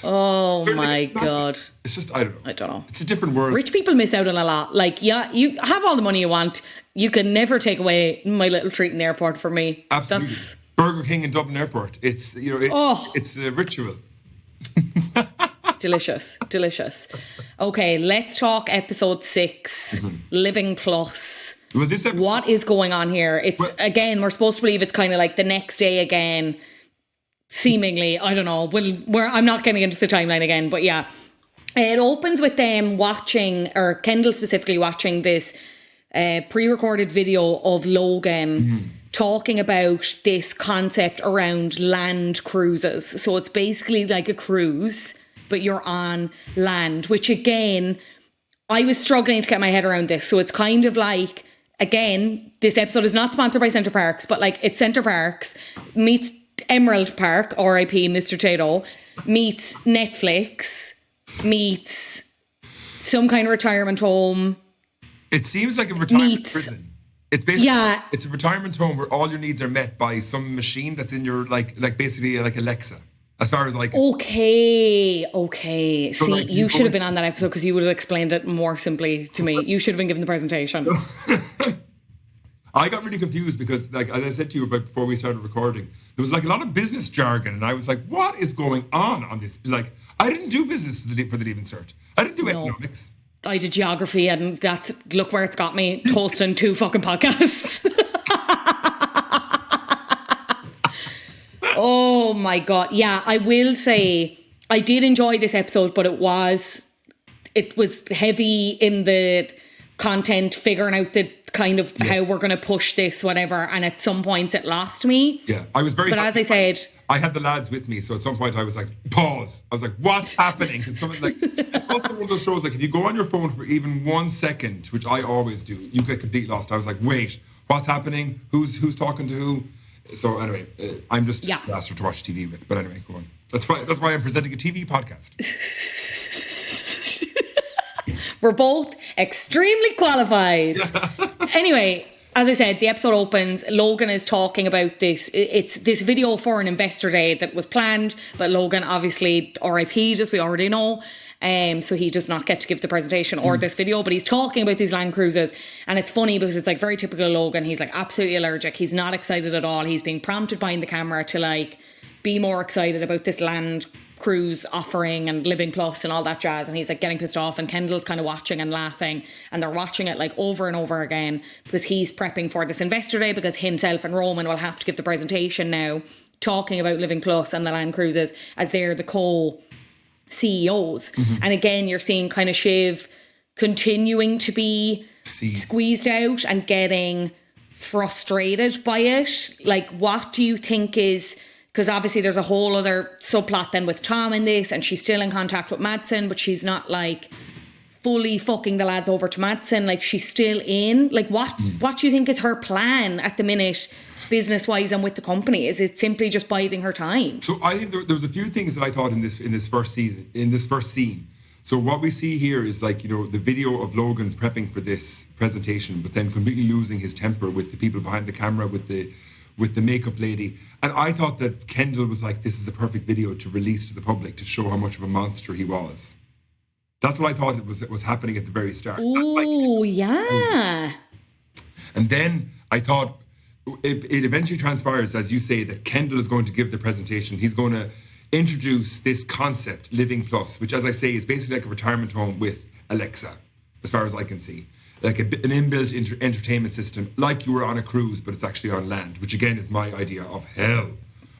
Oh my God. It's just, I don't know. It's a different world. Rich people miss out on a lot. Like, yeah, you have all the money you want. You can never take away my little treat in the airport from me. Absolutely. Burger King in Dublin Airport. It's, it's a ritual. Delicious. Okay, let's talk episode 6, Living Plus. Well, this episode, what is going on here? Again, we're supposed to believe it's kind of like the next day again. Seemingly, I don't know. I'm not getting into the timeline again, but yeah. It opens with them watching, or Kendall specifically watching this pre-recorded video of Logan talking about this concept around land cruises. So it's basically like a cruise, but you're on land, which again, I was struggling to get my head around this. So it's kind of like, again, this episode is not sponsored by Centre Parks, but like it's Centre Parks meets Emerald Park, R.I.P. Mr. Tato, meets Netflix, meets some kind of retirement home. It seems like a retirement prison. It's basically it's a retirement home where all your needs are met by some machine that's in your like basically like Alexa. As far as like okay. So see, like you should have been on that episode because you would have explained it more simply to me. You should have been given the presentation. I got really confused because, like, as I said to you about before we started recording, there was like a lot of business jargon, and I was like, "What is going on this?" Like, I didn't do business for the Leaving Cert. I didn't do economics. I did geography, and look where it's got me, hosting 2 fucking podcasts. Oh my God. Yeah, I will say, I did enjoy this episode, but it was heavy in the content, figuring out the kind of how we're going to push this, whatever. And at some points it lost me. Yeah, I was very... But as I said... I had the lads with me, so at some point I was like, pause. I was like, what's happening? And someone like, it's also one of those shows, like if you go on your phone for even 1 second, which I always do, you get completely lost. I was like, wait, what's happening? Who's talking to who? So anyway, I'm just a bastard to watch TV with. But anyway, go on. That's why I'm presenting a TV podcast. We're both extremely qualified. Anyway, as I said, the episode opens. Logan is talking about this. It's this video for an investor day that was planned, but Logan obviously RIP'd, as we already know. So he does not get to give the presentation or this video, but he's talking about these Land Cruises. And it's funny because it's like very typical Logan. He's like absolutely allergic. He's not excited at all. He's being prompted behind the camera to like be more excited about this Land Cruise offering and Living Plus and all that jazz, and he's like getting pissed off, and Kendall's kind of watching and laughing, and they're watching it like over and over again because he's prepping for this investor day, because himself and Roman will have to give the presentation now talking about Living Plus and the Land Cruises as they're the co-CEOs. And again, you're seeing kind of Shiv continuing to be squeezed out and getting frustrated by it. Like, what do you think is... Because obviously there's a whole other subplot then with Tom in this, and she's still in contact with Madsen, but she's not like fully fucking the lads over to Madsen. Like, she's still in. Like, what do you think is her plan at the minute, business-wise and with the company? Is it simply just biding her time? So I think there was a few things that I thought in this first scene. So what we see here is like, you know, the video of Logan prepping for this presentation, but then completely losing his temper with the people behind the camera, with the makeup lady. And I thought that Kendall was like, this is a perfect video to release to the public to show how much of a monster he was. That's what I thought it was happening at the very start. Oh, yeah. And then I thought it eventually transpires, as you say, that Kendall is going to give the presentation. He's going to introduce this concept, Living Plus, which, as I say, is basically like a retirement home with Alexa, as far as I can see. Like an inbuilt entertainment system, like you were on a cruise, but it's actually on land, which again is my idea of hell.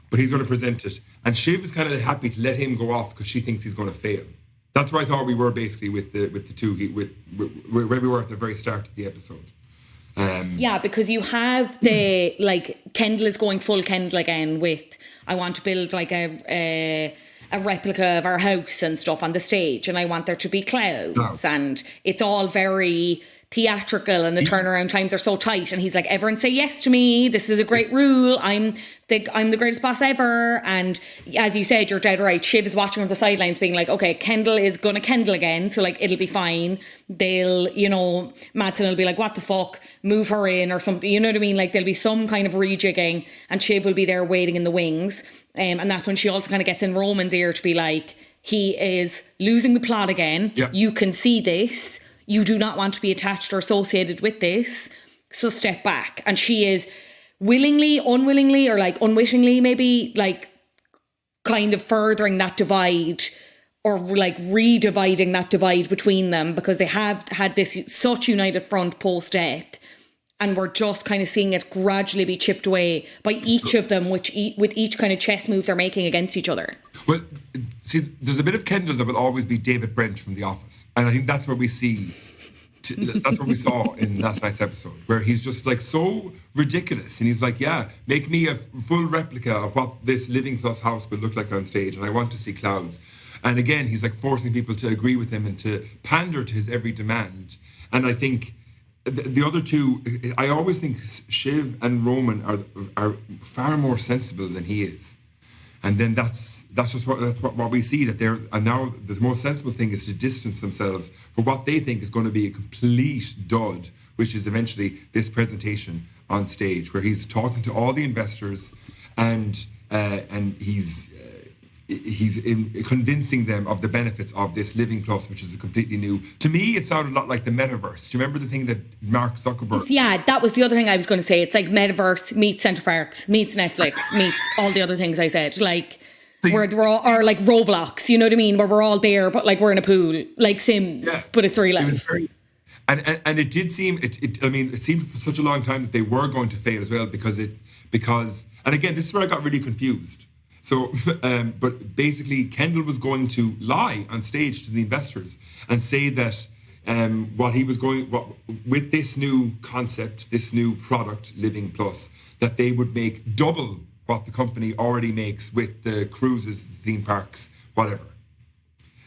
But he's going to present it. And Shiv is kind of happy to let him go off because she thinks he's going to fail. That's where I thought we were basically with the two, where we were at the very start of the episode. Yeah, because you have the, like, Kendall is going full Kendall again with, I want to build like a replica of our house and stuff on the stage, and I want there to be clouds, and it's all very theatrical, and the turnaround times are so tight, and he's like, everyone say yes to me, this is a great rule, I'm the greatest boss ever. And as you said, you're dead right, Shiv is watching on the sidelines being like, okay, Kendall is gonna Kendall again, so like it'll be fine. They'll, you know, Madsen will be like, what the fuck, move her in or something, you know what I mean? Like, there'll be some kind of rejigging, and Shiv will be there waiting in the wings. And that's when she also kind of gets in Roman's ear to be like, he is losing the plot again. Yep. You can see this. You do not want to be attached or associated with this. So step back. And she is willingly, unwillingly, or like unwittingly maybe, like kind of furthering that divide, or like redividing that divide between them, because they have had this such united front post-death. And we're just kind of seeing it gradually be chipped away by each of them, with each kind of chess move they're making against each other. Well, see, there's a bit of Kendall that will always be David Brent from The Office. And I think that's what we see. That's what we saw in last night's episode, where he's just like so ridiculous. And he's like, yeah, make me a full replica of what this Living Plus house would look like on stage. And I want to see clouds. And again, he's like forcing people to agree with him and to pander to his every demand. And I think... The other two, I always think Shiv and Roman are far more sensible than he is, and then that's what we see, that they're, and now the most sensible thing is to distance themselves for what they think is going to be a complete dud, which is eventually this presentation on stage, where he's talking to all the investors, and he's convincing them of the benefits of this Living Plus, which is a completely new... To me, it sounded a lot like the metaverse. Do you remember the thing that Mark Zuckerberg... Yeah, that was the other thing I was going to say. It's like metaverse meets Centre Parks, meets Netflix, meets all the other things I said. Like, we're all, or like Roblox, you know what I mean? Where we're all there, but like we're in a pool. Like Sims, but it's real life. And it did seem... it seemed for such a long time that they were going to fail as well, because... And again, this is where I got really confused. So, but basically, Kendall was going to lie on stage to the investors and say that with this new concept, this new product, Living Plus, that they would make double what the company already makes with the cruises, the theme parks, whatever.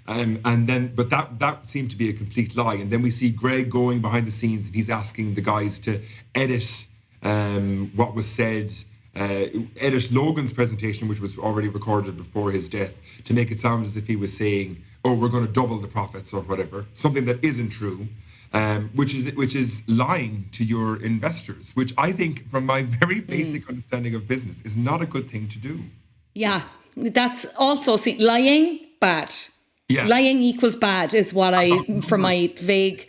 But that seemed to be a complete lie. And then we see Greg going behind the scenes and he's asking the guys to edit what was said, edit Logan's presentation, which was already recorded before his death, to make it sound as if he was saying, oh, we're going to double the profits or whatever, something that isn't true, which is lying to your investors, which I think, from my very basic understanding of business, is not a good thing to do. Yeah, that's also, lying, bad. Yeah. Lying equals bad is what from my vague,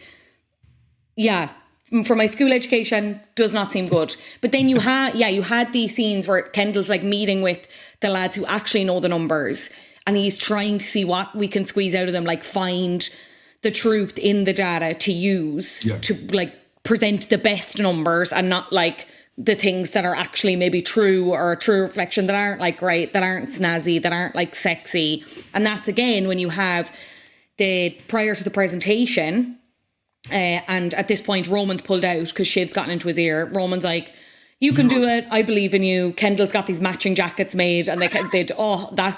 from my school education, does not seem good. But then you had these scenes where Kendall's like meeting with the lads who actually know the numbers, and he's trying to see what we can squeeze out of them, like find the truth in the data to use to like present the best numbers, and not like the things that are actually maybe true or a true reflection, that aren't like great, that aren't snazzy, that aren't like sexy. And that's again when you have prior to the presentation, and at this point Roman's pulled out because Shiv's gotten into his ear. Roman's like, you can do it, I believe in you. Kendall's got these matching jackets made, and that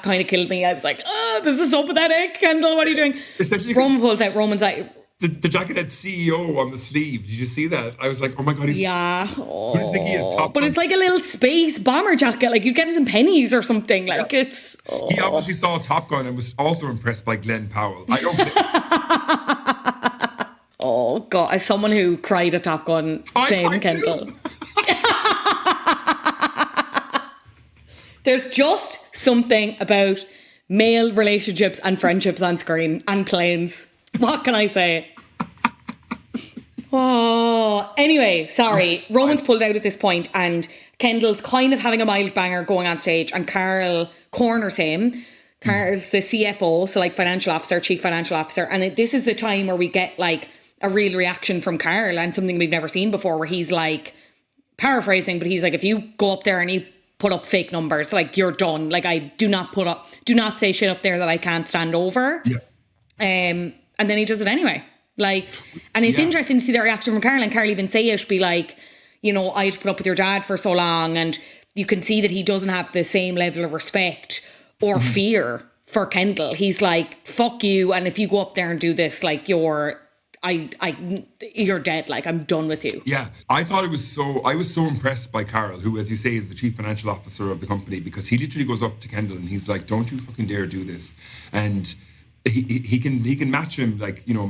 kind of killed me. I was like, this is so pathetic. Kendall, what are you doing? Especially Roman pulls out. Roman's like, the jacket had CEO on the sleeve. Did you see that? I was like, oh my God, he's... Yeah. Who does think he is? Top but Gun? it's like a little space bomber jacket. Like, you'd get it in pennies or something. Like, it's... Oh. He obviously saw Top Gun and was also impressed by Glenn Powell. I don't think... Oh, God. As someone who cried at Top Gun, same Kendall. There's just something about male relationships and friendships on screen and planes. What can I say? Oh, anyway, sorry. Roman's pulled out at this point, and Kendall's kind of having a mild banger going on stage, and Carl corners him. Carl's the CFO, so like chief financial officer. And this is the time where we get like a real reaction from Carl, and something we've never seen before, where he's like, paraphrasing, but he's like, if you go up there and you put up fake numbers, like, you're done. Like, I do not say shit up there that I can't stand over. Yeah. And then he does it anyway. Like, and it's interesting to see the reaction from Carl, and Carl even say it, be like, you know, I had to put up with your dad for so long, and you can see that he doesn't have the same level of respect or fear for Kendall. He's like, fuck you, and if you go up there and do this, like, you're dead. Like, I'm done with you. Yeah, I was so impressed by Carl, who, as you say, is the chief financial officer of the company, because he literally goes up to Kendall and he's like, don't you fucking dare do this. And he can match him, like, you know,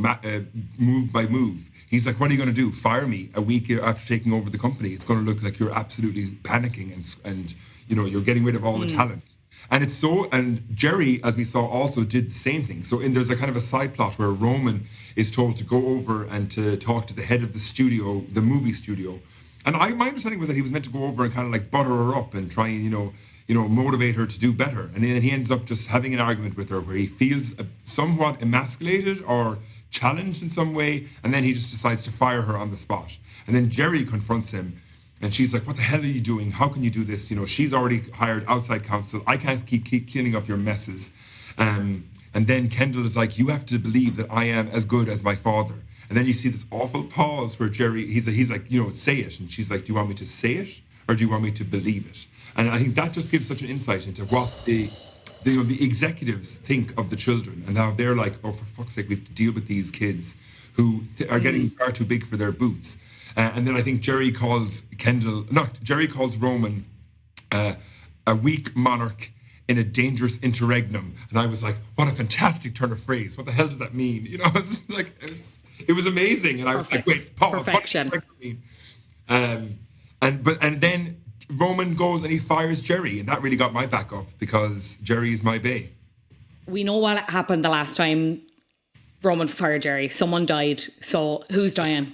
move by move. He's like, what are you going to do? Fire me a week after taking over the company? It's going to look like you're absolutely panicking and you know, you're getting rid of all the talent. And Jerry, as we saw, also did the same thing. So there's a kind of a side plot where Roman is told to go over and to talk to the head of the studio, the movie studio. And my understanding was that he was meant to go over and kind of like butter her up and try and, you know, motivate her to do better. And then he ends up just having an argument with her where he feels somewhat emasculated or challenged in some way. And then he just decides to fire her on the spot. And then Jerry confronts him. And she's like, what the hell are you doing? How can you do this? You know, she's already hired outside counsel. I can't keep cleaning up your messes. And then Kendall is like, you have to believe that I am as good as my father. And then you see this awful pause where Jerry, he's like, you know, say it. And she's like, do you want me to say it or do you want me to believe it? And I think that just gives such an insight into what the executives think of the children, and how they're like, oh, for fuck's sake, we have to deal with these kids who are getting far too big for their boots. And then I think Jerry calls Roman a weak monarch in a dangerous interregnum. And I was like, what a fantastic turn of phrase. What the hell does that mean? You know, it was like, it was amazing. And I was like, wait, pause. Perfection. What does that mean? And then Roman goes and he fires Jerry. And that really got my back up, because Jerry is my bae. We know what happened the last time Roman fired Jerry. Someone died. So who's dying?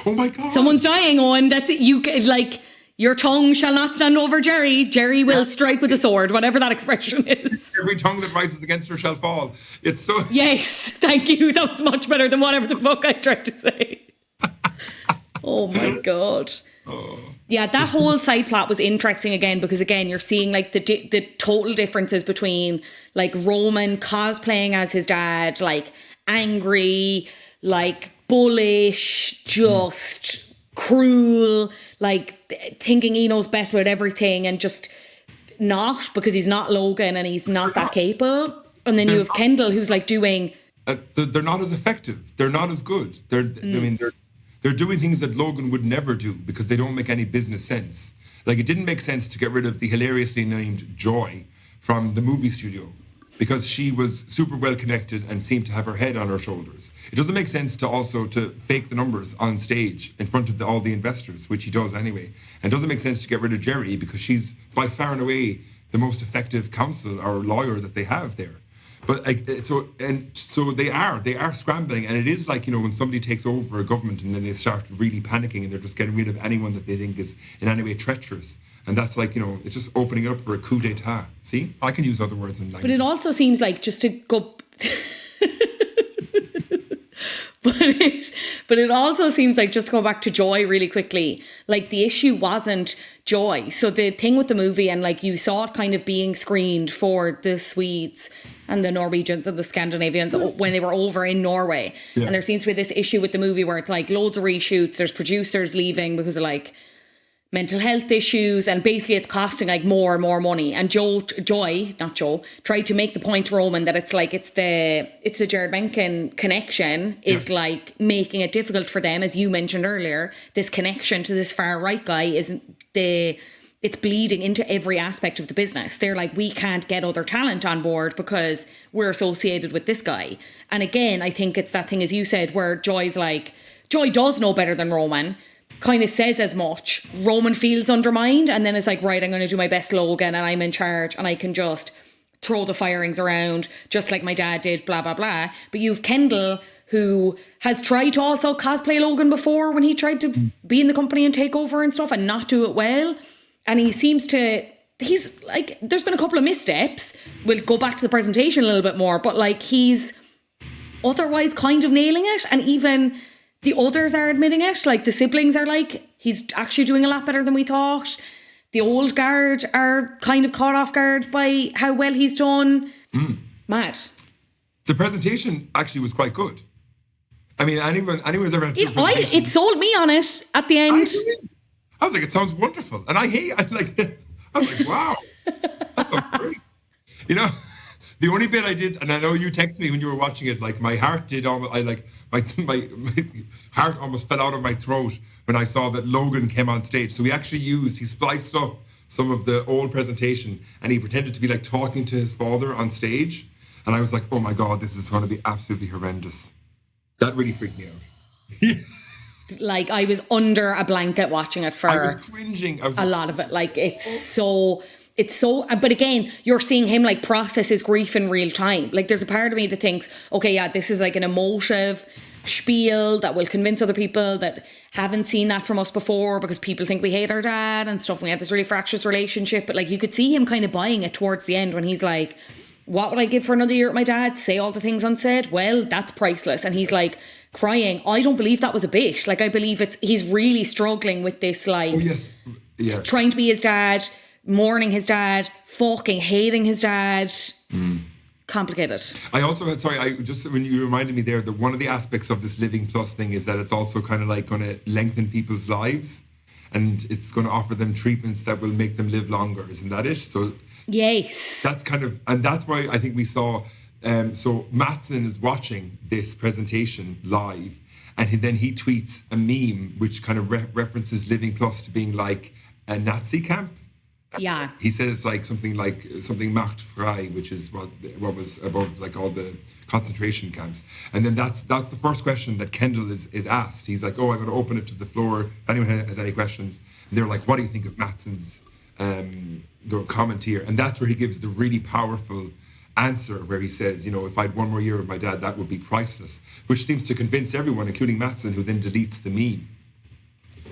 Oh my God. Someone's dying, Owen. That's it. You like, your tongue shall not stand over Jerry. Jerry will strike with a sword, whatever that expression is. Every tongue that rises against her shall fall. It's so... Yes, thank you. That was much better than whatever the fuck I tried to say. Oh my God. Yeah, that whole side plot was interesting again because again you're seeing like the total differences between like Roman cosplaying as his dad, like angry, like bullish, just cruel, like thinking he knows best about everything and just not because he's not Logan and he's not that capable. And then you have Kendall who's like doing... they're not as effective. They're not as good. I mean, they're doing things that Logan would never do because they don't make any business sense. Like, it didn't make sense to get rid of the hilariously named Joy from the movie studio because she was super well connected and seemed to have her head on her shoulders. It doesn't make sense to fake the numbers on stage in front of all the investors, which he does anyway. And it doesn't make sense to get rid of Jerry because she's by far and away the most effective counsel or lawyer that they have there. But so they are scrambling, and it is like, you know, when somebody takes over a government and then they start really panicking and they're just getting rid of anyone that they think is in any way treacherous. And that's like, you know, it's just opening up for a coup d'etat. See? I can use other words in language. But it also seems like just to go... But it also seems like, just to go back to Joy really quickly, like the issue wasn't Joy. So the thing with the movie, and like you saw it kind of being screened for the Swedes and the Norwegians and the Scandinavians when they were over in Norway. Yeah. And there seems to be this issue with the movie where it's like loads of reshoots, there's producers leaving because of like mental health issues, and basically it's costing like more and more money. And Joy tried to make the point to Roman that it's like it's the Jared Mencken connection is like making it difficult for them, as you mentioned earlier. This connection to this far right guy it's bleeding into every aspect of the business. They're like, we can't get other talent on board because we're associated with this guy. And again, I think it's that thing, as you said, where Joy does know better than Roman, kind of says as much. Roman feels undermined and then it's like, right, I'm going to do my best, Logan, and I'm in charge and I can just throw the firings around just like my dad did, blah, blah, blah. But you've Kendall, who has tried to also cosplay Logan before when he tried to be in the company and take over and stuff and not do it well. And he's like, there's been a couple of missteps. We'll go back to the presentation a little bit more, but like he's otherwise kind of nailing it. And even the others are admitting it. Like the siblings are like, he's actually doing a lot better than we thought. The old guard are kind of caught off guard by how well he's done. Mad. The presentation actually was quite good. I mean, anyone who's ever had it sold me on it at the end. I was like, it sounds wonderful. And I was like, wow, that sounds great. You know, the only bit I did, and I know you texted me when you were watching it, like my heart did almost, my heart almost fell out of my throat when I saw that Logan came on stage. So he spliced up some of the old presentation and he pretended to be like talking to his father on stage. And I was like, oh my God, this is going to be absolutely horrendous. That really freaked me out. Like I was under a blanket watching it for I was cringing. A lot of it. Like it's so, but again, you're seeing him like process his grief in real time. Like there's a part of me that thinks, okay, yeah, this is like an emotive spiel that will convince other people that haven't seen that from us before because people think we hate our dad and stuff. We had this really fractious relationship, but like you could see him kind of buying it towards the end when he's like, what would I give for another year at my dad? Say all the things unsaid? Well, that's priceless. And he's like crying. I don't believe that was a bit. Like I believe he's really struggling with this, like trying to be his dad, mourning his dad, fucking hating his dad. Complicated. I also had, when you reminded me there that one of the aspects of this Living Plus thing is that it's also kind of like going to lengthen people's lives and it's going to offer them treatments that will make them live longer. Isn't that it? So yes. That's kind of, and that's why I think we saw, so Mattson is watching this presentation live and then he tweets a meme which kind of references Living Plus to being like a Nazi camp. Yeah. He said it's like something Macht frei, which is what was above like all the concentration camps. And then that's the first question that Kendall is asked. He's like, oh, I'm going to open it to the floor if anyone has any questions. And they're like, what do you think of Mattson's comment here? And that's where he gives the really powerful answer where he says, you know, if I had one more year with my dad, that would be priceless, which seems to convince everyone, including Mattson, who then deletes the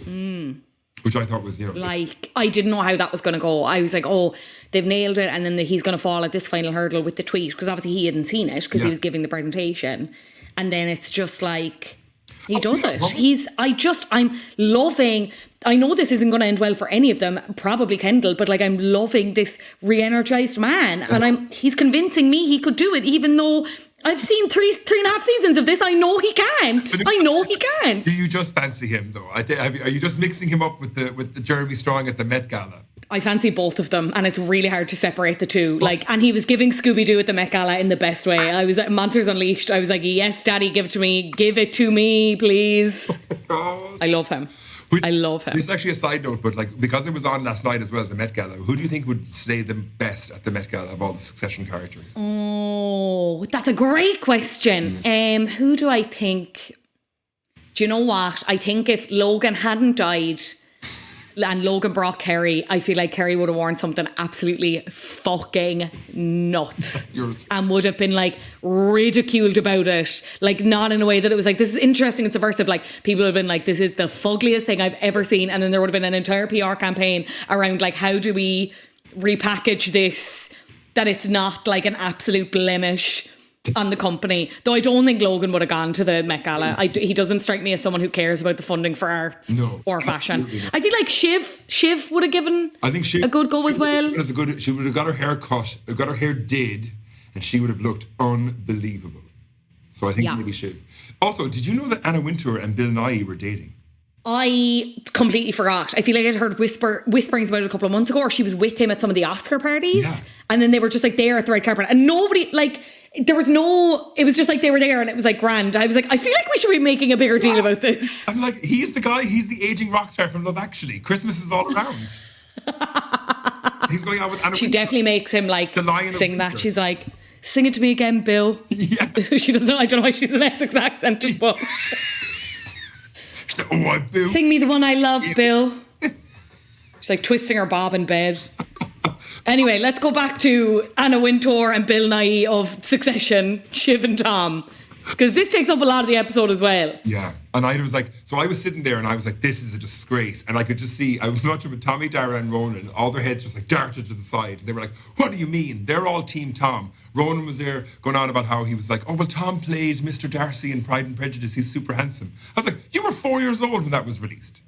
meme. Which I thought was, you know... Like, I didn't know how that was going to go. I was like, oh, they've nailed it. And then he's going to fall at this final hurdle with the tweet. Because obviously he hadn't seen it because he was giving the presentation. And then it's just like... He does it. I'm loving, I know this isn't going to end well for any of them, probably Kendall, but like I'm loving this re-energized man. And he's convincing me he could do it, even though I've seen three and a half seasons of this. I know he can't. Do you just fancy him though? Are you just mixing him up with the Jeremy Strong at the Met Gala? I fancy both of them, and it's really hard to separate the two. Like, and he was giving Scooby-Doo at the Met Gala in the best way. I was at Monsters Unleashed. I was like, yes, Daddy, give it to me, please. Oh, I love him. I love him. This is actually a side note, but like, because it was on last night as well at the Met Gala, who do you think would slay them best at the Met Gala of all the Succession characters? Oh, that's a great question. Who do I think? Do you know what? I think if Logan hadn't died and Logan brought Kerry, I feel like Kerry would have worn something absolutely fucking nuts and would have been like ridiculed about it. Like, not in a way that it was like, this is interesting and subversive. Like, people would have been like, this is the fuggliest thing I've ever seen. And then there would have been an entire PR campaign around like, how do we repackage this that it's not like an absolute blemish on the company. Though I don't think Logan would have gone to the Met Gala. He doesn't strike me as someone who cares about the funding for arts or fashion. I feel like Shiv would have given a good go as well. She would have got her hair cut, got her hair did, and she would have looked unbelievable. So I think maybe Shiv. Also, did you know that Anna Wintour and Bill Nighy were dating? I completely forgot. I feel like I'd heard whisperings about it a couple of months ago, or she was with him at some of the Oscar parties, and then they were just like there at the red carpet, and nobody like. It was just like they were there and it was like grand. I was like, I feel like we should be making a bigger deal about this. I'm like, he's the aging rock star from Love Actually. Christmas is all around. He's going out with Anna. She definitely makes him like sing that. She's like, sing it to me again, Bill. Yeah. She doesn't know, I don't know why she's an Essex accent, but she's like, oh, Bill. Sing me the one I love, Bill. She's like twisting her bob in bed. Anyway, let's go back to Anna Wintour and Bill Nighy of Succession, Shiv and Tom, because this takes up a lot of the episode as well. Yeah, and I was like, so I was sitting there and I was like, this is a disgrace. And I could just see, I was watching with Tommy, Dara and Ronan, all their heads just like darted to the side. And they were like, what do you mean? They're all Team Tom. Ronan was there going on about how he was like, oh, well, Tom played Mr. Darcy in Pride and Prejudice. He's super handsome. I was like, you were 4 years old when that was released.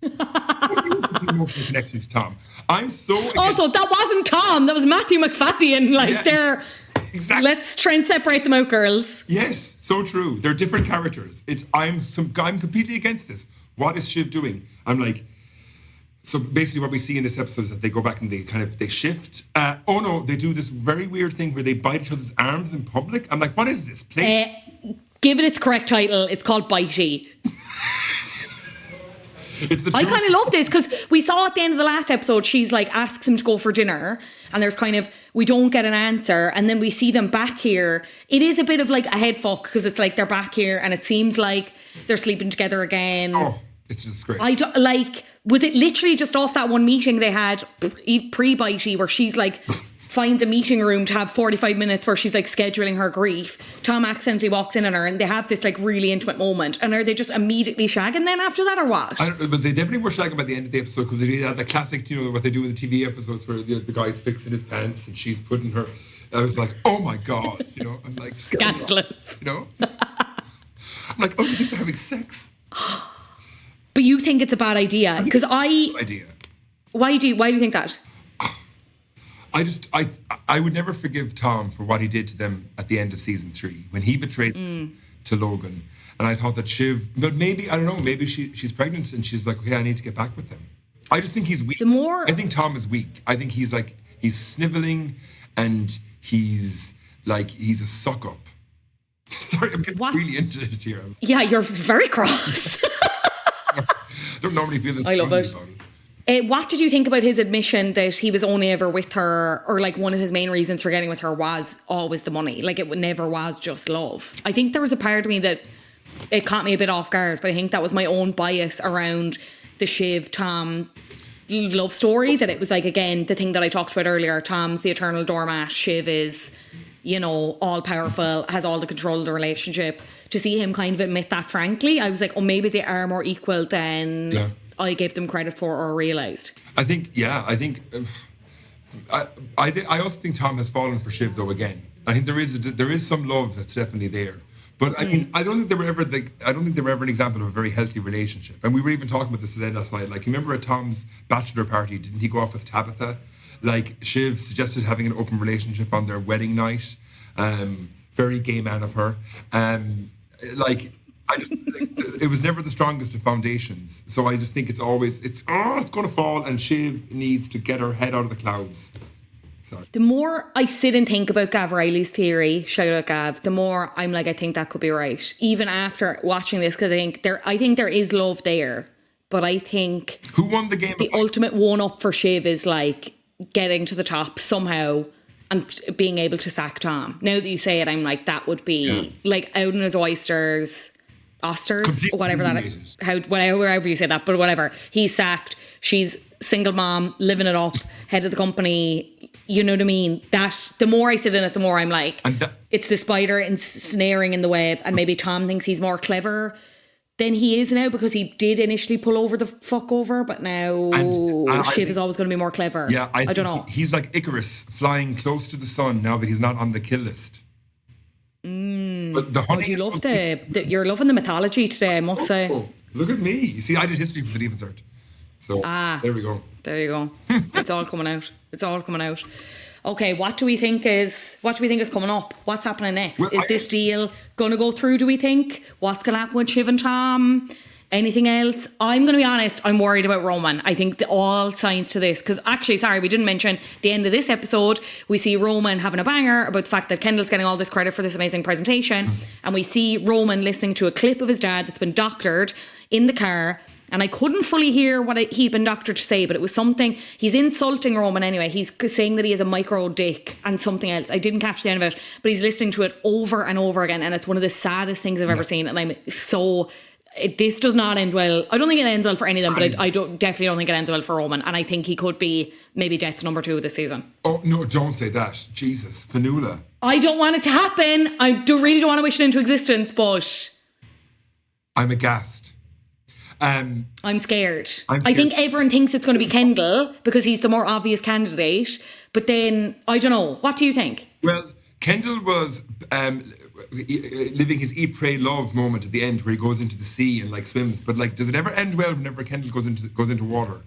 Emotional connection to Tom. I'm so also that wasn't Tom, that was Matthew McFadden. They're exactly. Let's try and separate them out, girls. Yes, so true. They're different characters. I'm completely against this. What is Shiv doing? I'm like, so basically what we see in this episode is that they go back and they shift. They do this very weird thing where they bite each other's arms in public. I'm like, what is this? Give it its correct title. It's called Bitey. I kind of love this because we saw at the end of the last episode, she's like asks him to go for dinner and there's we don't get an answer, and then we see them back here. It is a bit of like a head fuck because it's like they're back here and it seems like they're sleeping together again. Oh, it's just great. Was it literally just off that one meeting they had pre-Bitey where she's like finds a meeting room to have 45 minutes where she's like scheduling her grief. Tom accidentally walks in on her and they have this like really intimate moment. And are they just immediately shagging then after that or what? I don't know, but they definitely were shagging by the end of the episode because they had the classic, what they do in the TV episodes where the guy's fixing his pants and she's putting her. I was like, oh my God, I'm like, scandalous. I'm like, oh, you think they're having sex? But you think it's a bad idea? Because idea. Why do you think that? I would never forgive Tom for what he did to them at the end of season 3 when he betrayed to Logan. And I thought that Shiv, but maybe, I don't know, maybe she's pregnant and she's like, okay, I need to get back with them. I just think he's weak. I think Tom is weak. I think he's sniveling and he's a suck up. Sorry, I'm getting really into it here. Yeah, you're very cross. I don't normally feel this. I love it. What did you think about his admission that he was only ever with her, or like one of his main reasons for getting with her was always the money? Like it never was just love. I think there was a part of me that it caught me a bit off guard, but I think that was my own bias around the Shiv Tom love story, that it was like, again, the thing that I talked about earlier, Tom's the eternal doormat, Shiv is, all powerful, has all the control of the relationship. To see him kind of admit that frankly, I was like, oh, maybe they are more equal than I gave them credit for or realised. I also think Tom has fallen for Shiv though again. I think there is some love that's definitely there. But I mean, I don't think they were ever an example of a very healthy relationship. And we were even talking about this today last night. Like, you remember at Tom's bachelor party, didn't he go off with Tabitha? Like, Shiv suggested having an open relationship on their wedding night. Very gay man of her. Like, I just think it was never the strongest of foundations. So I just think it's going to fall, and Shiv needs to get her head out of the clouds. Sorry. The more I sit and think about Gav Riley's theory, shout out Gav, the more I'm like, I think that could be right. Even after watching this, because I think there is love there. But I think who won the game? The ultimate one up for Shiv is like getting to the top somehow and being able to sack Tom. Now that you say it, I'm like, that would be like out in his osters, whatever that is, wherever you say that, but whatever. He's sacked. She's single mom, living it up, head of the company. You know what I mean? That the more I sit in it, the more I'm like, it's the spider ensnaring in the web. And maybe Tom thinks he's more clever than he is now because he did initially pull over the fuck over, but now Shiv is always going to be more clever. Yeah, I don't know. He's like Icarus flying close to the sun now that he's not on the kill list. But you're loving the mythology today, I must say. Look at me. See, I did history for the Leaving Cert. So there we go. There you go. It's all coming out. Okay, what do we think is coming up? What's happening next? Well, is this deal gonna go through, do we think? What's gonna happen with Shiv and Tom? Anything else? I'm gonna be honest, I'm worried about Roman. I think all signs to this, because actually, sorry, we didn't mention the end of this episode. We see Roman having a banger about the fact that Kendall's getting all this credit for this amazing presentation, and we see Roman listening to a clip of his dad that's been doctored in the car. And I couldn't fully hear what he'd been doctored to say, but it was something, he's insulting Roman anyway. He's saying that he has a micro dick and something else. I didn't catch the end of it, but he's listening to it over and over again. And it's one of the saddest things I've ever seen. And this does not end well. I don't think it ends well for any of them, but I definitely don't think it ends well for Roman. And I think he could be maybe death number 2 this season. Oh, no, don't say that. Jesus, Fionnuala. I don't want it to happen. I really don't want to wish it into existence, but I'm aghast. I'm scared. I think everyone thinks it's going to be Kendall because he's the more obvious candidate. But then, I don't know. What do you think? Well, Kendall was living his eat, pray, love moment at the end where he goes into the sea and like swims. But like, does it ever end well whenever Kendall goes into water?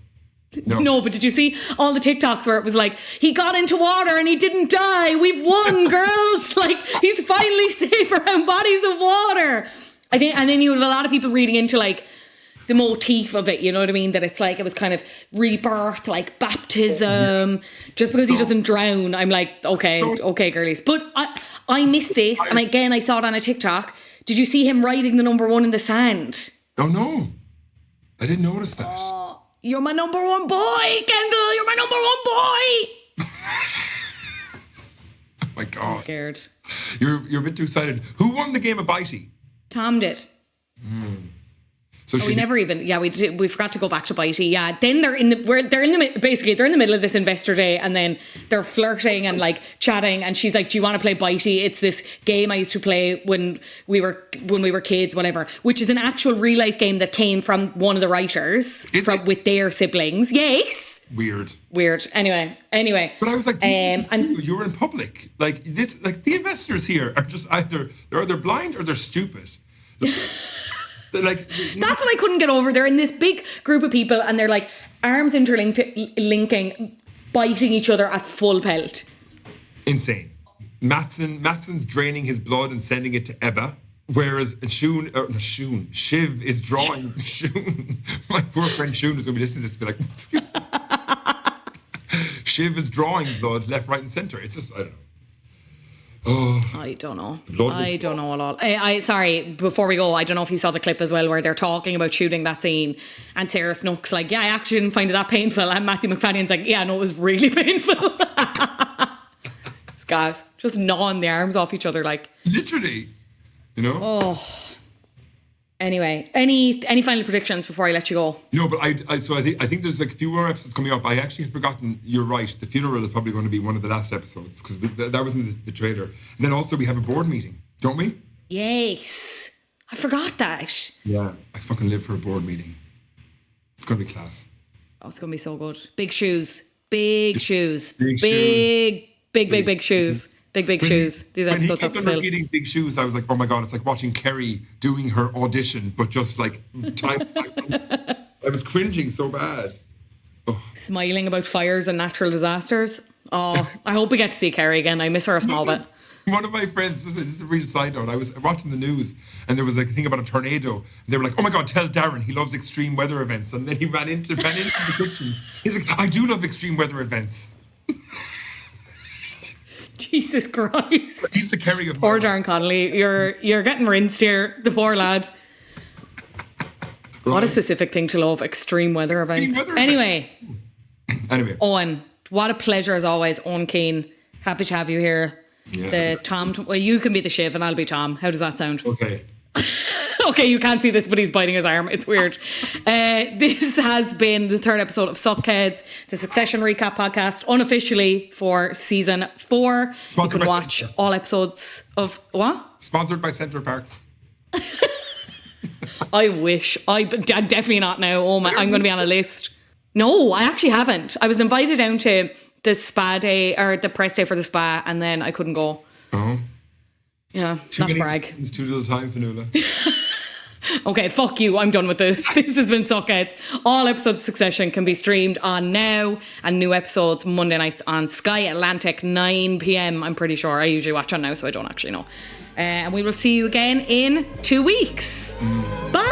No, but did you see all the TikToks where it was like, he got into water and he didn't die. We've won, girls. Like, he's finally safe around bodies of water. I think, and then you have a lot of people reading into like, the motif of it, you know what I mean? That it's like, it was kind of rebirth, like baptism, just because he doesn't drown. I'm like, okay, girlies. But I missed this, and again, I saw it on a TikTok. Did you see him writing the number 1 in the sand? Oh, no. I didn't notice that. Oh, you're my number 1 boy, Kendall. You're my number 1 boy. Oh, my God. I'm scared. You're a bit too excited. Who won the game of Bitey? Tom did. So we forgot to go back to Bitey. Yeah, then they're in the middle of this investor day, and then they're flirting and like chatting, and she's like, "Do you want to play Bitey? It's this game I used to play when we were kids, whatever." Which is an actual real life game that came from one of the writers with their siblings. Yes. Weird. Anyway. But I was like, you're in public. Like this, like the investors here are just they're either blind or they're stupid. Like, that's what I couldn't get over. They're in this big group of people and they're like arms linking, biting each other at full pelt. Insane. Matsson's draining his blood and sending it to Ebba, whereas Shiv is drawing Shun. My poor friend Shun is going to be listening to this and be like, excuse me. Shiv is drawing blood left, right and centre. It's just, I don't know. Oh, I don't know at all. Sorry, before we go, I don't know if you saw the clip as well where they're talking about shooting that scene and Sarah Snook's like, yeah, I actually didn't find it that painful, and Matthew McFadden's like, yeah, no, it was really painful. Guys, just gnawing the arms off each other, like literally, you know. Oh. Anyway, any final predictions before I let you go? No, but I think there's like a few more episodes coming up. I actually had forgotten. You're right. The funeral is probably going to be one of the last episodes because that was in the trailer. And then also we have a board meeting, don't we? Yes, I forgot that. Yeah, I fucking live for a board meeting. It's going to be class. Oh, it's going to be so good. Big shoes. Big shoes. Big shoes. Big shoes. These when he episodes have kept to on fill. repeating big shoes, I was like, oh my God, it's like watching Kerry doing her audition, but just like times. I was cringing so bad. Smiling about fires and natural disasters. Oh, I hope we get to see Kerry again. I miss her a small bit. One of my friends, this is a real side note, I was watching the news and there was like a thing about a tornado. And they were like, oh my God, tell Darren he loves extreme weather events. And then he ran into the kitchen. He's like, I do love extreme weather events. Jesus Christ. He's the Kerry of Poor Darren Connolly. You're getting rinsed here, the poor lad. What a specific thing to love, extreme weather events. Anyway, Owen, what a pleasure as always. Owen Keane, happy to have you here. Yeah. Well, you can be the Shiv and I'll be Tom. How does that sound? Okay. Okay, you can't see this, but he's biting his arm. It's weird. This has been the third episode of Succheads, the Succession recap podcast, unofficially for season 4. You can watch all episodes of what? Sponsored by Centre Parks. I wish. I'm definitely not now. Oh my, I'm going to be on a list. No, I actually haven't. I was invited down to the spa day or the press day for the spa, and then I couldn't go. Oh. Yeah, not to brag. It's too little time, Fionnuala. Okay, fuck you. I'm done with this. This has been Succheads. All episodes of Succession can be streamed on Now, and new episodes Monday nights on Sky Atlantic, 9 p.m. I'm pretty sure. I usually watch on Now, so I don't actually know. And we will see you again in 2 weeks. Bye.